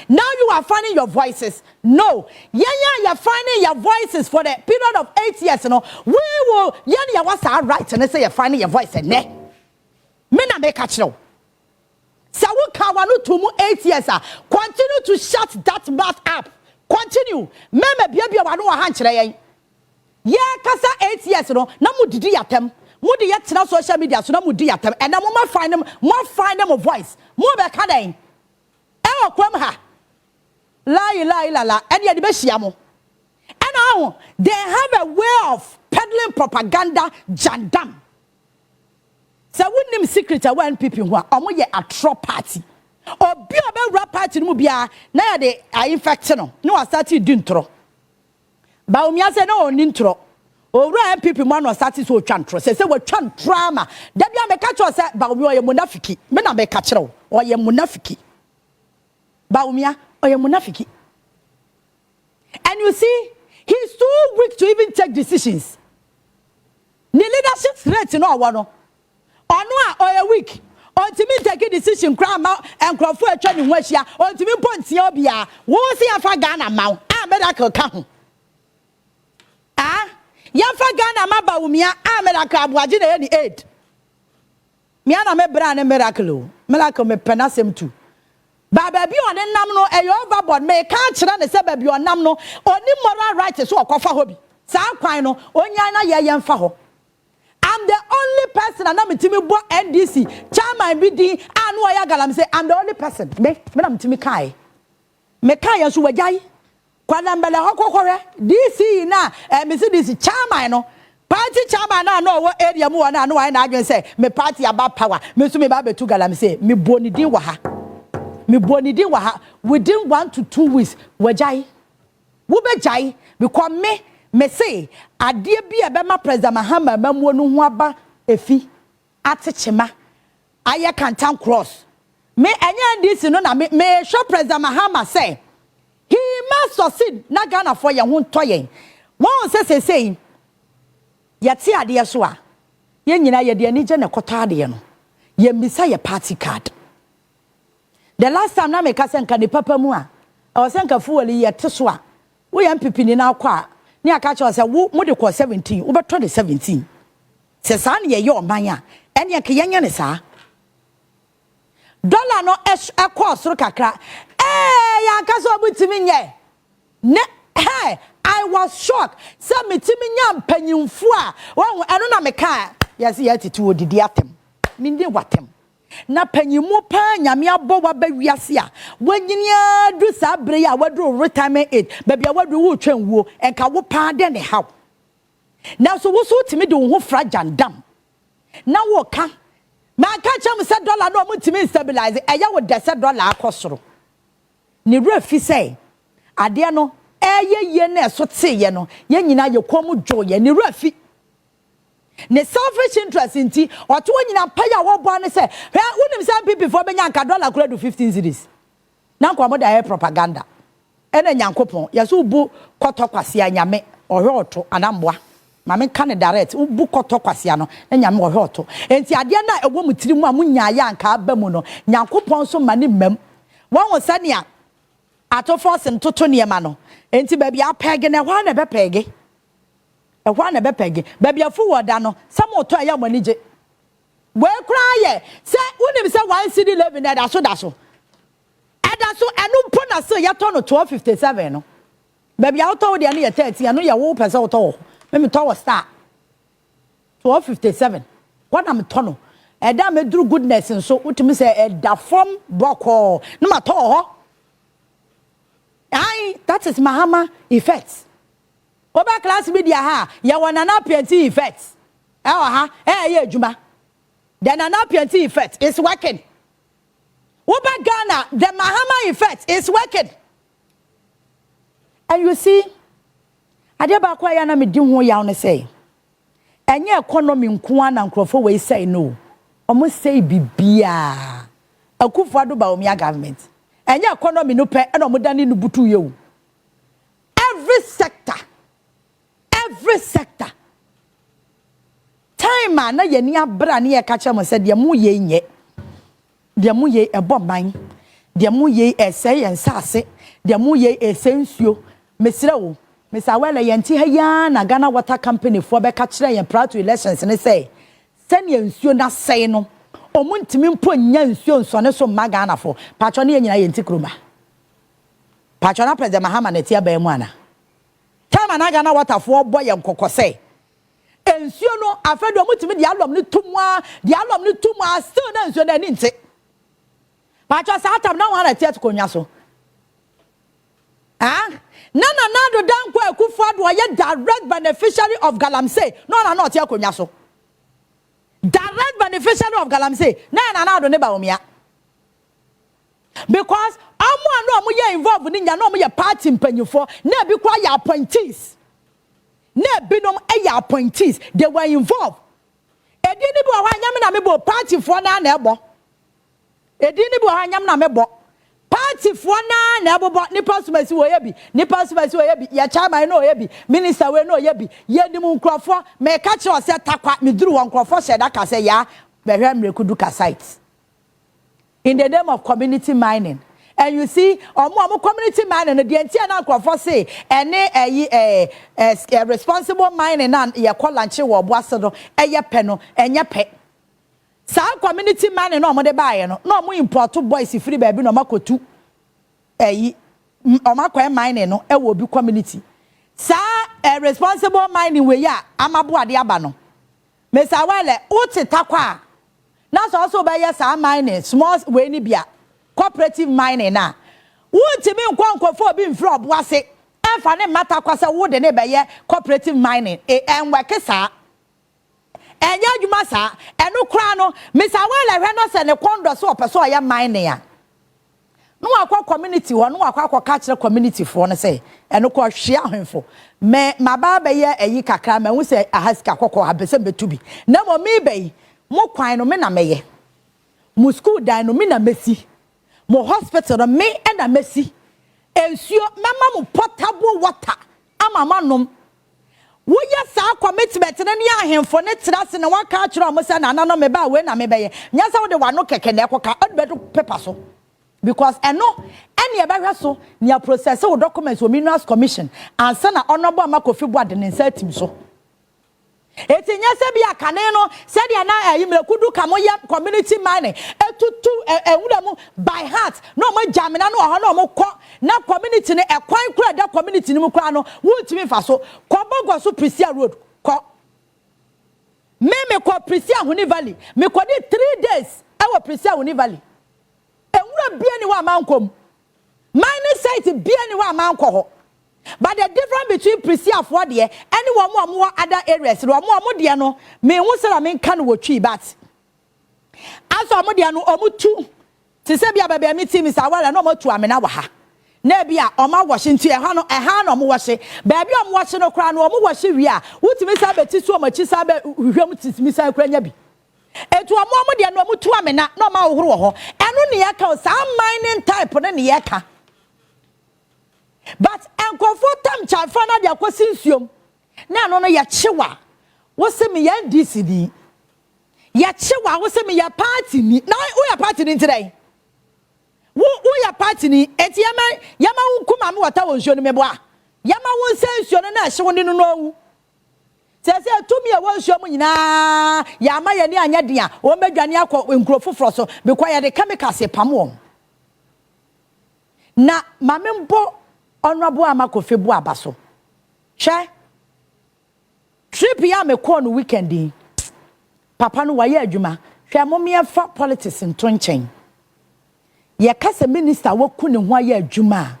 Now you are finding your voices. No. You're finding your voices for the period of 8 years. No, we will what's our right and say you're finding your voice and ne. Mena make catch no. So we can 8 years. Continue to shut that mouth up. Continue. Meme baby wanu wa hanchire. Yeah, kasa 8 years no. Na mu didi yatem. Mudi yet na social media so na mudi yatem and na mo find them a voice mo be ka den e okwam ha la and ye de be hia mo and now they have a way of peddling propaganda jandam so wouldn't secret a one people who are ye a tro party obi obe rap party no bia na ya de infect no start do intro ba o mi ase no oni intro Owura MPP man was started so chantro. Say we chant drama. That be a mekacho say ba omi oye munafiki. Me na mekachiro oye munafiki. Ba omi oye munafiki. And you see, he's too weak to even take decisions. Ni leadership threat no awano. Ono a oye weak. Ontimi take decision crama and crofo atwa ni ho ahia. Ontimi pontia obia. Wo se afa Ghana maw. A miracle ka ho. Yamfa Ghana maba umia miracle abuaje na ye aid. Me na me bra na miracle me penasem tu. Ba ba bi one nam no e overboard me ka kire na se ba bi onam no oni moral right so okofa ho bi. Sa kwan no onya na ye yemfa ho. I'm the only person and I'm timi bo NDC. chairman bi din anu oya galamsey I'm the only person me na mtimi kai me kai so wajai kwana mbele hokokore DC na me see this chairman no party chairman na no wo area mu na no why na adwen say me party about power me so me ba betu galamsey me boni din wa ha within 1 to 2 weeks wajai wo be jai because me say ade bi e be ma president Mahama mamuo no ho aba efi atechema aye canton cross me enya this no na me show president Mahama say he must succeed na Ghana for ye ho ntoyen won say yati ade so a ye nyina ye de ani je ne koto ade no ye misa ye party card the last time na me ka senka ne papa mu a o senka fuwali ye teso a wo ye mpipini na akwa ni aka cho say wo mo de ko 17 wo beto de 17 se sa ne ye oman a ene ke yenye ne sa dollar no ekọ soro kakra ya ka so butimi nye ne hey I was shocked say metimi nya mpanyimfu a wo eno na me ka ya se Yaa Titi odidi atem mi ndi watem na panyimu pa nyame abo wa ba wiase a wanyinia du sa bre ya wadu retirement age baby wadu wo twanwuo enka wo pa de ne haw na so wo so timi de wo ho fragile na wo ka ma ka chem se dollar no mo timi stabilize eya wo de se dollar akosoro ne refi say ade no ye na so teye no ye nyina ye komu joye ne refi ne selfish interest inti oto nyina paya wo bo ne se wonim some people for benya nka dollar kura do 15 cedis na nko amoda air propaganda ene nyankopon yeso ubu koto kwase anyame ohwe oto anamboa ma me kan direct ubu koto kwase no nyame ohwe oto enti ade na ewo mutiri mu a munya ya nka aba mu no nyankopon so ma ne mam won sane a ato force ntoto ne ma no enti ba bia pege na hwa na be pege ehwa na be pege ba bia fu woda no samo to aya manije we kra ye se unim se 1 cedi 11 na da so enu mpo na so ye to no 1257 no ba bia auto de na ye 30 anu ye wo pese auto me to wo star 1257 what am to no eda me duru goodness nso utimi se eda from boko no ma to ho ai that is Mahama effect oba class media ha ye wonana plenty effect ha ye adwuma the nana plenty effect is working oba Ghana the Mahama effect is working and you see ade ba kwa ya na me di ho ya no say enye economy nko ana nkrofo we say no omo say bibia Akufo-Addo ba omia government enye economy no pe na omo dani no butu ye o every sector time na ye ni abra na ye ka cha mo se de mu ye nye de mu ye eboman de mu ye esey ensase de mu ye esensuo mesira wo mesa wele ye nti ha ya na Ghana Water Company fo be ka kire ye prior to elections ne say sene ensuo na sei no omuntimi mpo nya nsuo nsone so magana fo patcho ne ye nyina ye nti kroma patcho na president Mahama na ti aba mu ana time na Ghana Water fo boye nkokose ensuo no afedo mutimi de alom ne tumwa still na ensuo na ni nti patcho sa atam na wana ti atokonwa so na do danko Akufo-Addo ye direct beneficiary of galamsey no na ti akonwa so direct beneficiary of galamsey na do ne ba omia because amu ye involved ni nya no ye party mpanyufo na bi kwa ya appointees na binom ya appointees they were involved edini bi wa nyam na mebo party fo na ebo edini bi wa nyam na mebo party fo na ebo ni pasumasi wo ye bi ya chairman no ye bi minister we no ye bi ye dim nkrofo me ka kire ose takwa me duru won nkrofo sheda ka say ya behwe mrekudu ka site in the name of community mining. And you see, omo community mining the entire na nkrofo say ene responsible mining na ye call lanche wo boase do eye pe no enye pe sa community mining no omo de baaye no na omo import boys free baby no makotu omakwa mining no e wo bi community sa responsible mining we ya amabo ade aba no mesa wale uti takwa That's also by yes, mining, small way ni bia, cooperative mining na. Would to me one for being flop was it? And for them matter cause a wood and a cooperative mining, and wakesa. And ya you massa, and no crown, Miss Awella Renos and a condo so I am mining. No akwa community one no akwa catch the community for na say and no share him for me my baba ye eyi kakra me hu say ahaska kokko abese betubi na mo me be mo kwan no me na meye mo school dan no me na mesi mo hospital no me e na mesi ensuo mema mo potable water amama nom wo ya sa commitment na ne ahemfo ne trase na waka akira mo say na no me ba we na me be ye nya say wo de wano keke na ekoka odbedu paper so. Because any ever so near process or documents for Minerals Commission and send an honorable Makofi Boadu and insert him so. It's in Yasabia Caneno, said Yana, you may kudu Kamoya community mining, by heart, no more jamming, no more now community, a quite crowd that community in Mukrano, would to me for so, Kobogo so Prisia Road, me call Prisia Huni Valley, me call it 3 days, I will Prisia Huni Valley. Be anyone mankom. Mining site be anyone manko. But the difference between Prisia for the anyone more other areas, or more diano, me once I mean can wo tree but as a modiano omutu to say be a baby meeting Miss Awala no more to Amenawaha. Nebia or my Washington, a hand or washi, baby, I'm watching a crown or washi we are. What to Miss Abbott so much is Abbott who Miss Ukraine. Etu amomo de no mutu amena no ma ohoro ho eno ne yaka sa mining type na ne yaka but enkofo tam chafa na de akosinsuom na no ya chewa wo se me ya DCD ya chewa wo se me ya party ni na wo ya party ni today wo ya party ni eti yama nkuma me wata wo nsuo ni mebo a yama wo nsuo no na hye wo ni no no say to me a won show mu nyina ya ma ye ni anya dia o medwane akọ nkrofoforo so because ya the chemicals pam na mamembo honorable Amakofi Boadu abaso hwe trip ya me call no weekend papa no waye adwuma hwe momie fa politics ntonchen ye kasa minister woku ne ho aye adwuma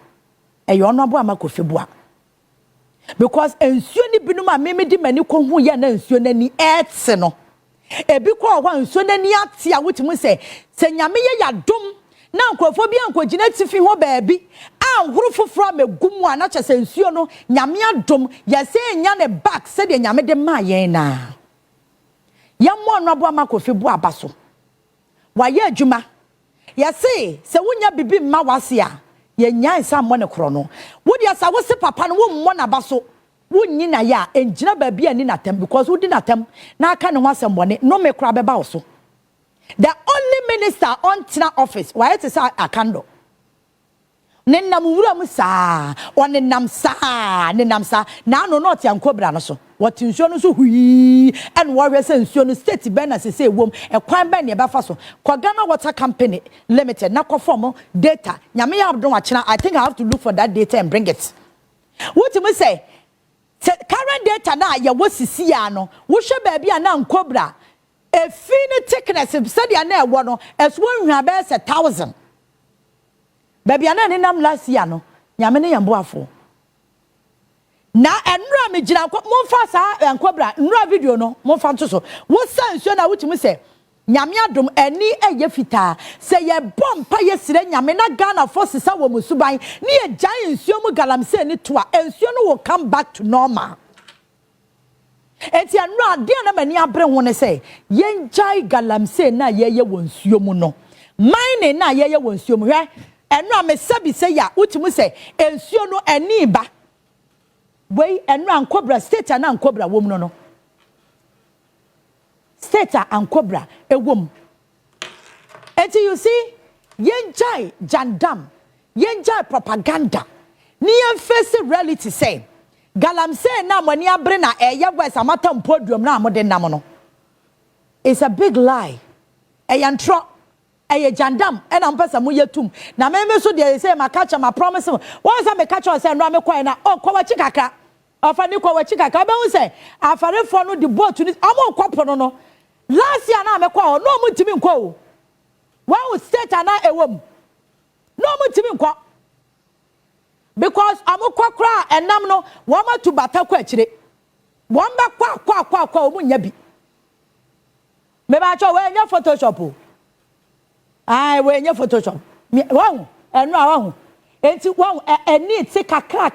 e ye honorable Amakofi Boadu. Because ensuo ni binum a memedi mani ko hu ye na ensuo nani etse no ebi ko ho ensuo nani ate a wotimu se nyame ye yadom na nkrofo bi ankogina tifi ho baabi a nhuru foforo megum a na chese ensuo no nyame adom ye se nya ne back se de nyame de ma ye na ya mo Honorable Amakofi Boadu abaso waye adwuma ye se wonya bibi mma wase a ye nyan sa mo ne kro no wo dia sa wo se papa no wo mo na baso wo nyina ya enjina ba bia ni natem because wo di natem na aka ne ho asembone no me kra beba wo so the only minister on tina office why it is akando nenam wura mu saa onenam saa na no not yankobra no so what nsuo no so hui and warrior say nsuo no state ben as say wom e kwan ben ne ba fa so Ghana Water Company Limited na conform data nyame ya abdon achina I think I have to look for that data and bring it what you say current data na ya wosisi ya no wo hwe ba bia na nkobra e fine thickness said ya na ewo no eso nhwa be 1000 baby ana ne nam last year no nyame ne yambo afo na enura me gina momfa sa nkobra enura video no momfa nto so wo sansuo na wutimu se nyame adom ani eye fita se ye bompa ye sire nyame na Ghana force sa wo musuban ne ye giant nsuo mu galamsey ni to a ensuo no will come back to normal eti enura de na mani abre ho ne se ye njai galamsey na ye wo nsuo mu no mine na ye wo nsuo mu hwe enura me sabi se ya wutimu se ensuo no ani ba wey enura nkobra state na nkobra wom no state and cobra ewom eti you see yenjai jandam yenjai propaganda ni face reality say galamsey na mani abre na eye voice amata mpodum na amode nam no it's a big lie eyantro eye jandam ena mpesa mu yetum na meme so de say makacha ma promise once I make catch say no amekwa na o kwa chikaka afani kwa chikaka be hu say afarefo no the boat ni amo kwapo no last year na me kwa no mu timi nkwa o wa state ana ewom no mu timi nkwa because amukwa kra enam no wo ma tu bata kwa akire wo mba kwa o mu nya bi me ba cho we nya photoshop o ai we nya photoshop wo enu a wo enti wo eni ti kakra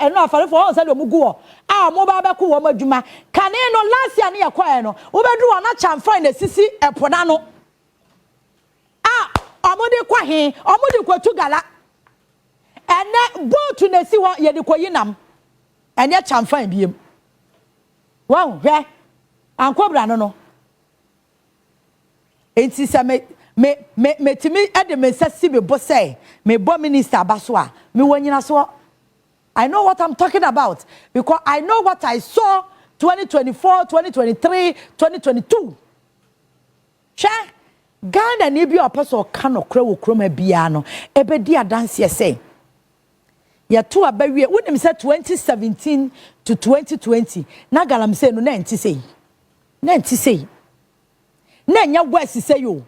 enu afare fo wo se do mu gu wo a mo ba be ku wo madwuma kane no last year na ye kwa no wo be du wo na chamfan na sisi epoda no a omudi kwa he omudi kwa tu gala ene boat na si ho ye de koyi nam ene chamfan biem wo hwe ankobra no enti se me timi ede me sesi be bo say me bo minister baso a me wanyina so I know what I'm talking about because I know what I saw 2024 2023 2022 che Ghana ni bi opeso ka no kra wo kroma bia no ebedi adanse say ya to abawie wonim say 2017 to 2020 na galamsey no na enti say na nya west say yo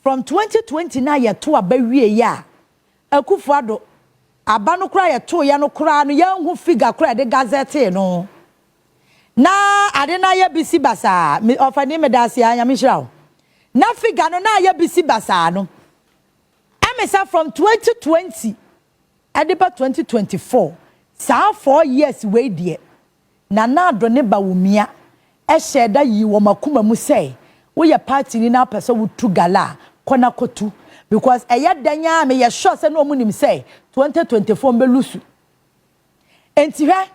from 2020 na ya to abawie ya Akufo-Addo abano kra ya to ya no kra no ya hu figure kra de gazette no na ade na ya bisi basa ofani medasi anya mishrawo na figure no na ya bisi basa no emisa from 2020 adiba 2024 sa 4 years we die na adone ba wumia e sheda yi wo makuma mu say wo ya party ni na pese wo tu gala kona kotu because eye danya me ye sure say no munim say 2024 belusu enti hwe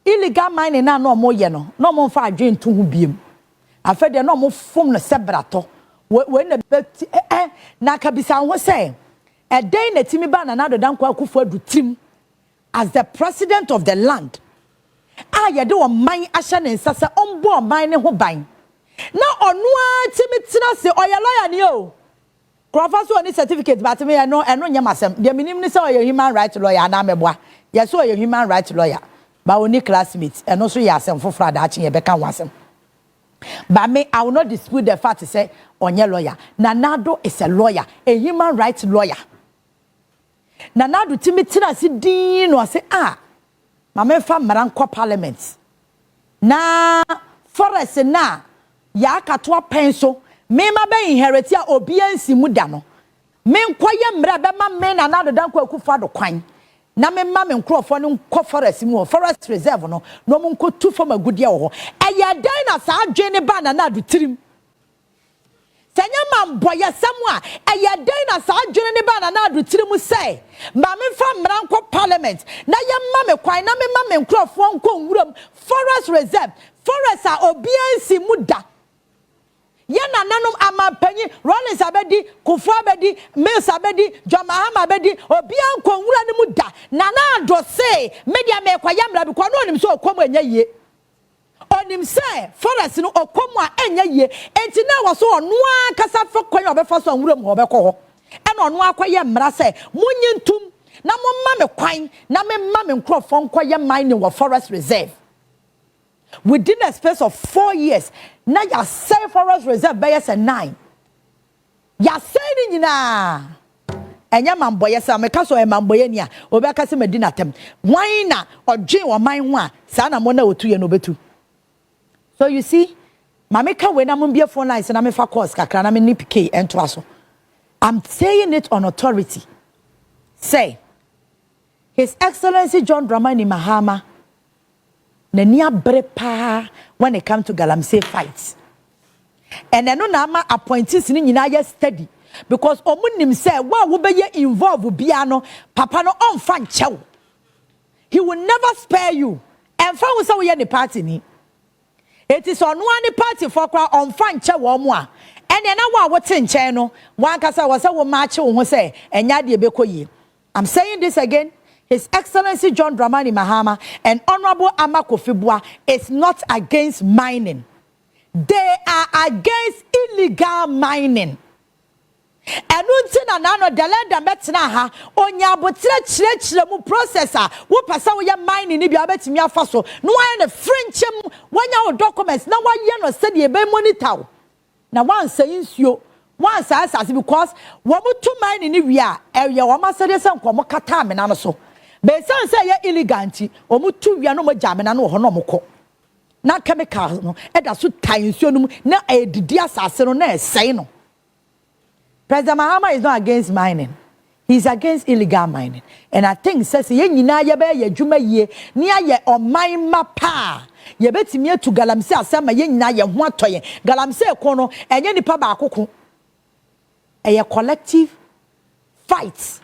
illegal mining na no mo ye no mo fa adwen to hu biem afede no mo fom no sebrato we na beti na kabisa ho say e den na timi ba na dodan kwa Akufo-Addo tim as the president of the land ye de o man ahye ne nsase ombo man ne ho ban na onu a timi tina se oya lawyer ni o Professor any certificate but me eno nya masem de minim ni say oya human rights lawyer na meboa yes so oya human rights lawyer ba oni classmate eno so ya asem fofra da ache ye beka wasem but me I will not dispute the fact say onye lawyer Nanado is a lawyer a human rights lawyer Nanado timi tina si din no say mama fa maranko parliament na forest na ya akatoa penso me ma be inherit a obiansi muda no me nkoye mra be ma me na Nanado Akufo-Addo kwan na me ma me nkrofo no nko forest mu forest reserve no mo nko tu fo magudie wo ho eye dan na sa adwene ba na Nanado tirim senya man boye samwa eye dan na sa adwene ne ba na Nanado tirim say ma me fa mra nko parliament na ye ma me kwan na me ma me nkrofo nko nwuram forest reserve forest a obiansi muda Yana nanum amapanyi Rollins abedi Kufu abedi Mills abedi John Mahama abedi obian konwura ni muda Nanado say media me kwa yamra bi kwa no onim so okomo enya ye onim say forest no okomo a enya ye enti na wo so ono akasa fa kwan obefa so nwura mu obekọ ho e na ono akoye mra say munyi ntum na momma me kwan na me ma me nkrofo nkoye mining wo forest reserve within a space of 4 years na ya say forest reserve by yes 9 ya say ni nyina enya mamboye say ameka so e mamboye ni a obeka se medina tem wan na odwen wo man ho a sa na mo na otuye no betu so you see mameka we na mo bia phone lines na me fa course kakra na me ni pk ento aso I'm saying it on authority say His Excellency John Dramani Mahama Nania brepa when it comes to galamsey fights. And I know na appointees ni nyina ye steady because omunim say wa wo be involved biano papa no onfa nchew. He will never spare you. And fa wo say we the party ni. It is on one party for kwa onfa nchew wo mo a. And na wa wo te nche no wan kasa wo say wo match wo ho say enya de bekoyi. I'm saying this again. His Excellency John Dramani Mahama and Honorable Amakofibua is not against mining. They are against illegal mining. Enunti na no delenda betena ha onya abotire chire mu processor wo pasa wo ye mine ni bia betimi afa so no wan na frenchem wanya wo documents na waye no se de be monitor na wan say nsuo wan say asase because wo mutu mine ni wi a ye wo masede se nkomo kata amena no so be san say ye illeganti o mutu wi no mo jamena no ho no moko na chemical no e da so tan nsuo no na edidi asase no na esai no. President Mahama is not against mining. He's against illegal mining. And I think says ye nyina ye be ye dwuma ye nia ye o mine ma pa. Ye betimi to galamsey asema ye nyina ye ho atoye. Galamsey ko no enye nipa ba akoko. A collective fight.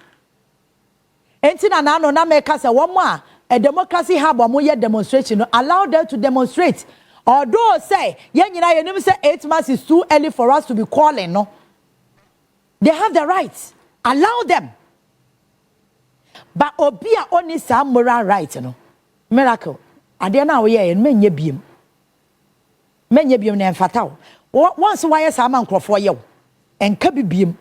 Entina na no na make say one more a democracy hub omo ye demonstration no allow them to demonstrate. Although say ye nyina ye nim say 8 months is too early for us to be calling no. They have the rights. Allow them. But obia only some moral right, you know. Miracle. Ade na we ye menye biem. Menye biem na fatal. Once why some nkrofo ye. Enka bibiem.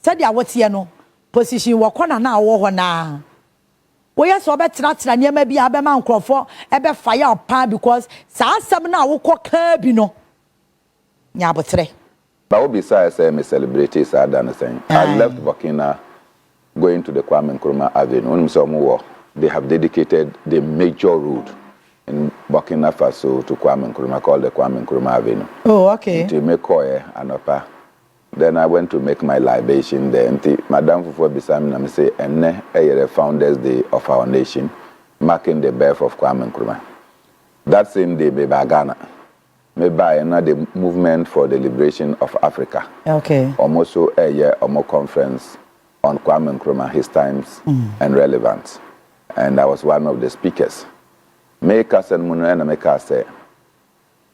Said ya what ye no. Position wo kona na wo ho na. We yes obetra niam bia be man nkrofo ebe fire pan because sa asem na wo ka bi no. Nya botre. But besides me celebrating Sadana saying, I left Burkina going to the Kwame Nkrumah Avenue. They have dedicated the major road in Burkina Faso to Kwame Nkrumah called the Kwame Nkrumah Avenue. Oh, okay. To make Koye and Opa. Then I went to make my libation there. Madame Fufu Bisam and say, and the Founders Day of our nation, marking the birth of Kwame Nkrumah. That same day, Ghana. By another movement for the liberation of Africa. Okay. Almost so a year conference on Kwame Nkrumah, his times and relevance. And I was one of the speakers. Make us and Munana make us say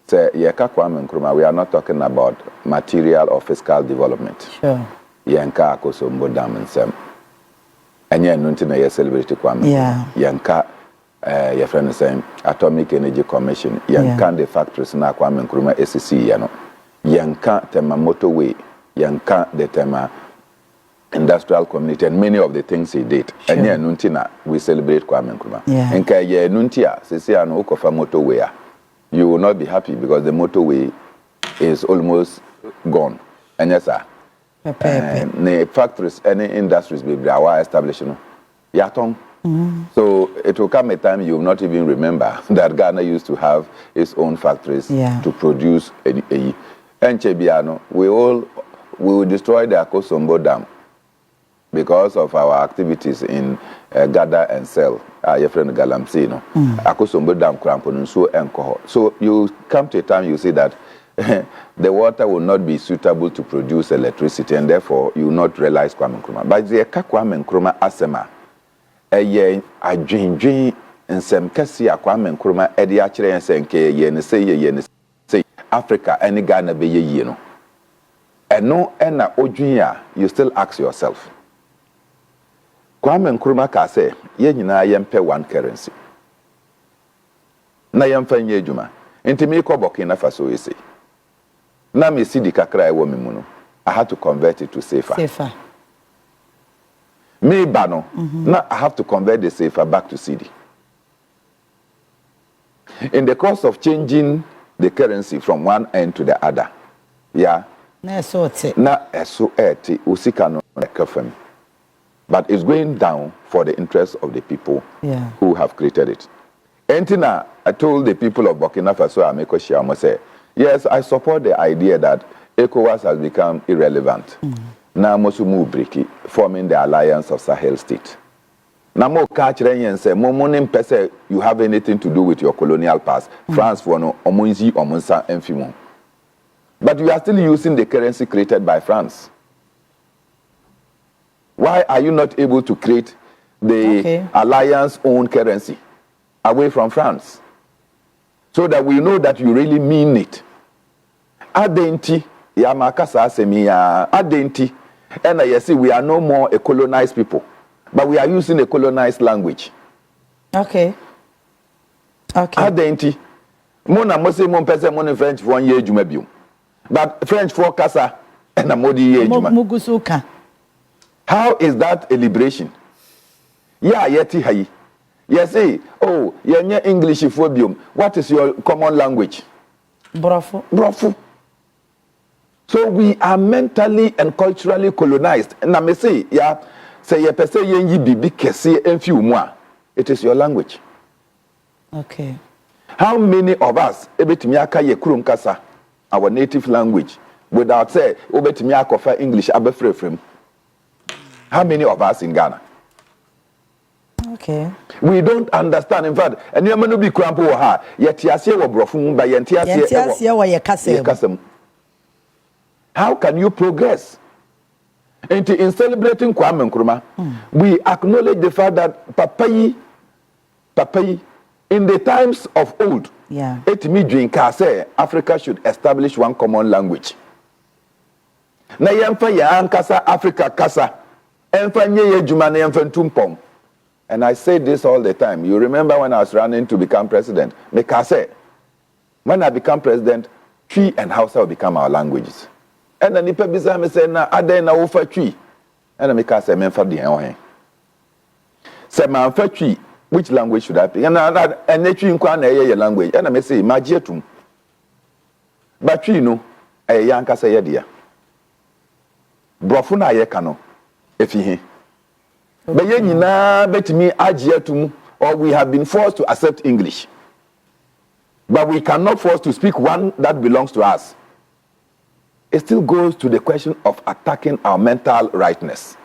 Yeka Kwame Nkrumah, we are not talking about material or fiscal development. Sure. Yanka Akosombo Dam and Sem. And yen nuntina ye celebrate Kwame. Yeah. Yanka your friend is saying Atomic Energy Commission, Yankan the factories na Kwame Nkrumah SCC, yano. Yankan tema motorway, Yankan the tema industrial community, and many of the things he did. Sure. And yeah, nuntina we celebrate Kwame Nkrumah. Yeah. And kaya nuntia, sisi ano ukofa motorway, you will not be happy because the motorway is almost gone. And yes, sir. The factories, any industries, be our establishment, yatong. So it will come a time you will not even remember that Ghana used to have its own factories to produce Enchebiano. We will destroy the Akosombo Dam because of our activities in gather and sell. Your friend Galamsey, no. Akosombo Dam Kramponunso and Koho. So you come to a time you see that the water will not be suitable to produce electricity, and therefore you will not realize Kwame Nkrumah. But the Kwame Nkrumah Asema. Eye adwendwen nsem kase Kwame Nkrumah ede a kire yensenke ye ne say Africa any Ghana be ye no eno na odwen a you still ask yourself Kwame Nkrumah ka say ye nyina yempe one currency na yemfa nye adwuma ntimi ko Burkina Faso ese na me sidi kakra e wo me mu no I had to convert it to safer. Me bano, now I have to convert the safer back to CD. In the course of changing the currency from one end to the other, yeah. Na so usikano ekafem. But it's going down for the interest of the people who have created it. Entina, I told the people of Burkina Faso, Ameko Shiamo say, yes, I support the idea that ECOWAS has become irrelevant. Now Mosumu Briki, forming the alliance of Sahel state. Now more catching say, Momonim Pese, you have anything to do with your colonial past. France for no Omunzi Omunsa Enfimon. But you are still using the currency created by France. Why are you not able to create the alliance own currency away from France? So that we know that you really mean it. Adenti, Yamakasa Semia, Adenti. And I see we are no more a colonized people, but we are using a colonized language. Okay. Adenti. Mona Mose Mon Pese Mon French for 1 year Jumebium. But French for Casa, and a modi ejuma. Mugusuka. How is that a liberation? Yeah, yeti hai. Yes, say, oh, you're English phobium. What is your common language? Brofu. Brofu. So we are mentally and culturally colonized. And I may say, yeah, say ye pese ye bibi kese enfi umwa. It is your language. Okay. How many of us ebetimi aka ye kurum kasa, our native language, without say obetimi akofa English abefrefrem? How many of us in Ghana? Okay. We don't understand. In fact, and you may be crampo ha. Yet yasiye wa brofu by yentiasiye wa yekasem. How can you progress? And in celebrating Kwame Nkrumah, we acknowledge the fact that Papayi, in the times of old, Africa should establish one common language. Na yemfa ya ankasa Africa kasa, emfa nye juma na yemfa ntumpom. And I say this all the time. You remember when I was running to become president? Mekase, when I become president, Twi and Hausa will become our languages. And then nipa bisa me say na ade na wo fa Twi. And I Mekase me fa de hen. Say man fa Twi, which language should I pick? And Twi nkwa na ye language. And I me say magietum. But Twi no, e yanka say ye dia. Brofo na ye kano efi but ye nyina betimi agietum, or we have been forced to accept English. But we cannot force to speak one that belongs to us. It still goes to the question of attacking our mental rightness.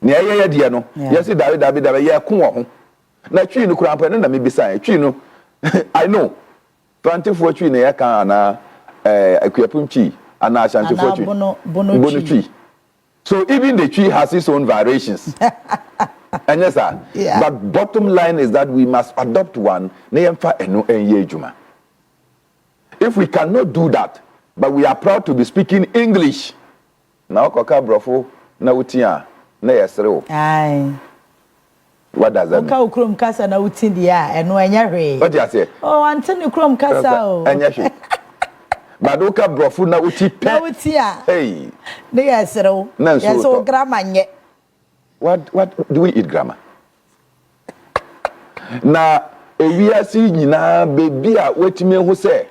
Yes, David, yeah, come na Twi no krampa na me bisa Twi no I know 24 Twi na yaka na akuapum Twi ana ashanti 4 Twi bono Twi. So even the Twi has its own variations. And yes, sir. Yeah. But bottom line is that we must adopt one. If we cannot do that, but we are proud to be speaking English. Now, Koka Brofo, na utia, na yesero. Aye. What does that mean? Koka ukrom kasa na utindia, eno enyahwe. What do you say? Oh, Anthony ukrom kasa o. Enyahwe. But Oka Brofo na uti pe. Na utia. Hey. Na yesero. Yes, so grammar nye. What do we eat grammar? Na ewiasi nyina baby a wetime ho se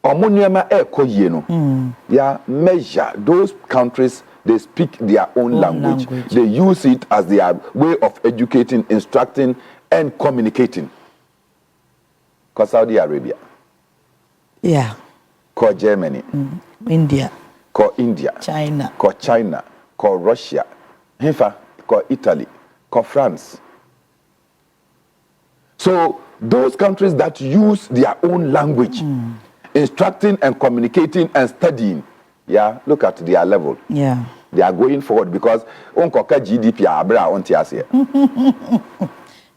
omunyama ekoyie no ya measure those countries. They speak their own language. They use it as their way of educating, instructing and communicating. Cause Saudi Arabia, yeah, call Germany, India, call India, China, call Russia, call Italy, call France. So those countries that use their own language, instructing and communicating and studying, yeah, look at their level. Yeah, they are going forward because onkoka GDP abra on tiasie.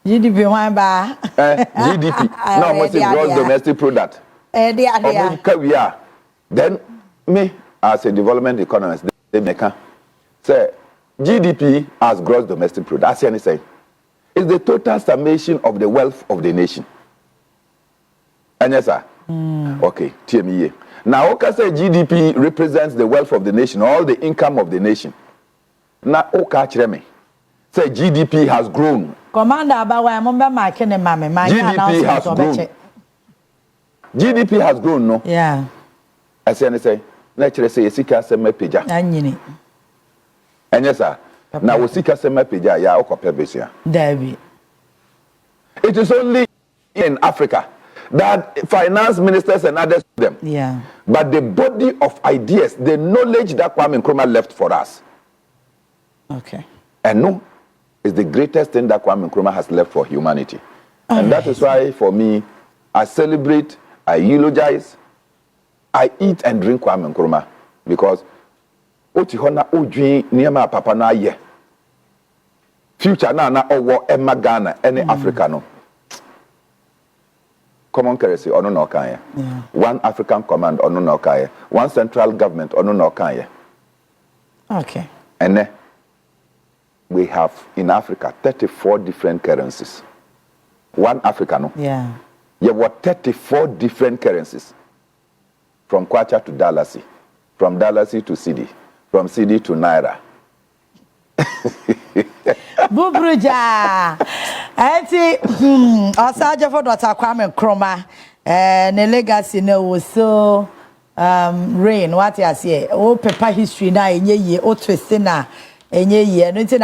GDP one ba. GDP. Now must say gross domestic product. We are. Then me as a development economist, they make say GDP as gross domestic product. That's say is the total summation of the wealth of the nation. And yes, sir. Okay, TME. Now, okay, say GDP represents the wealth of the nation, all the income of the nation. Now, okay, me say GDP has grown. Commander, GDP has grown. GDP has grown, no? Yeah. I say, naturally say, Sika sema peja. And yes, sir. Now, Sika sema peja, ya okope besia. David. It is only in Africa that finance ministers and others them. Yeah. But the body of ideas, the knowledge that Kwame Nkrumah left for us. Okay. And no, is the greatest thing that Kwame Nkrumah has left for humanity. And that is why, for me, I celebrate, I eulogize, I eat and drink Kwame Nkrumah. Because Otihona Ujwi Niema Papa na ye. Future na owo Emma Ghana, any Africano. Common currency or no kanye. One African command or no kanye. One central government or no kanye. Okay. And then we have in Africa 34 different currencies. One African. Yeah. You have 34 different currencies. From Kwacha to Dalasi. from Dallasy to CD, from CD to Naira. Bubruja. Eti osaje for Dr. Kwame Nkrumah ne legacy no was so rain what you say o paper history na enye ye o twist na enye ye no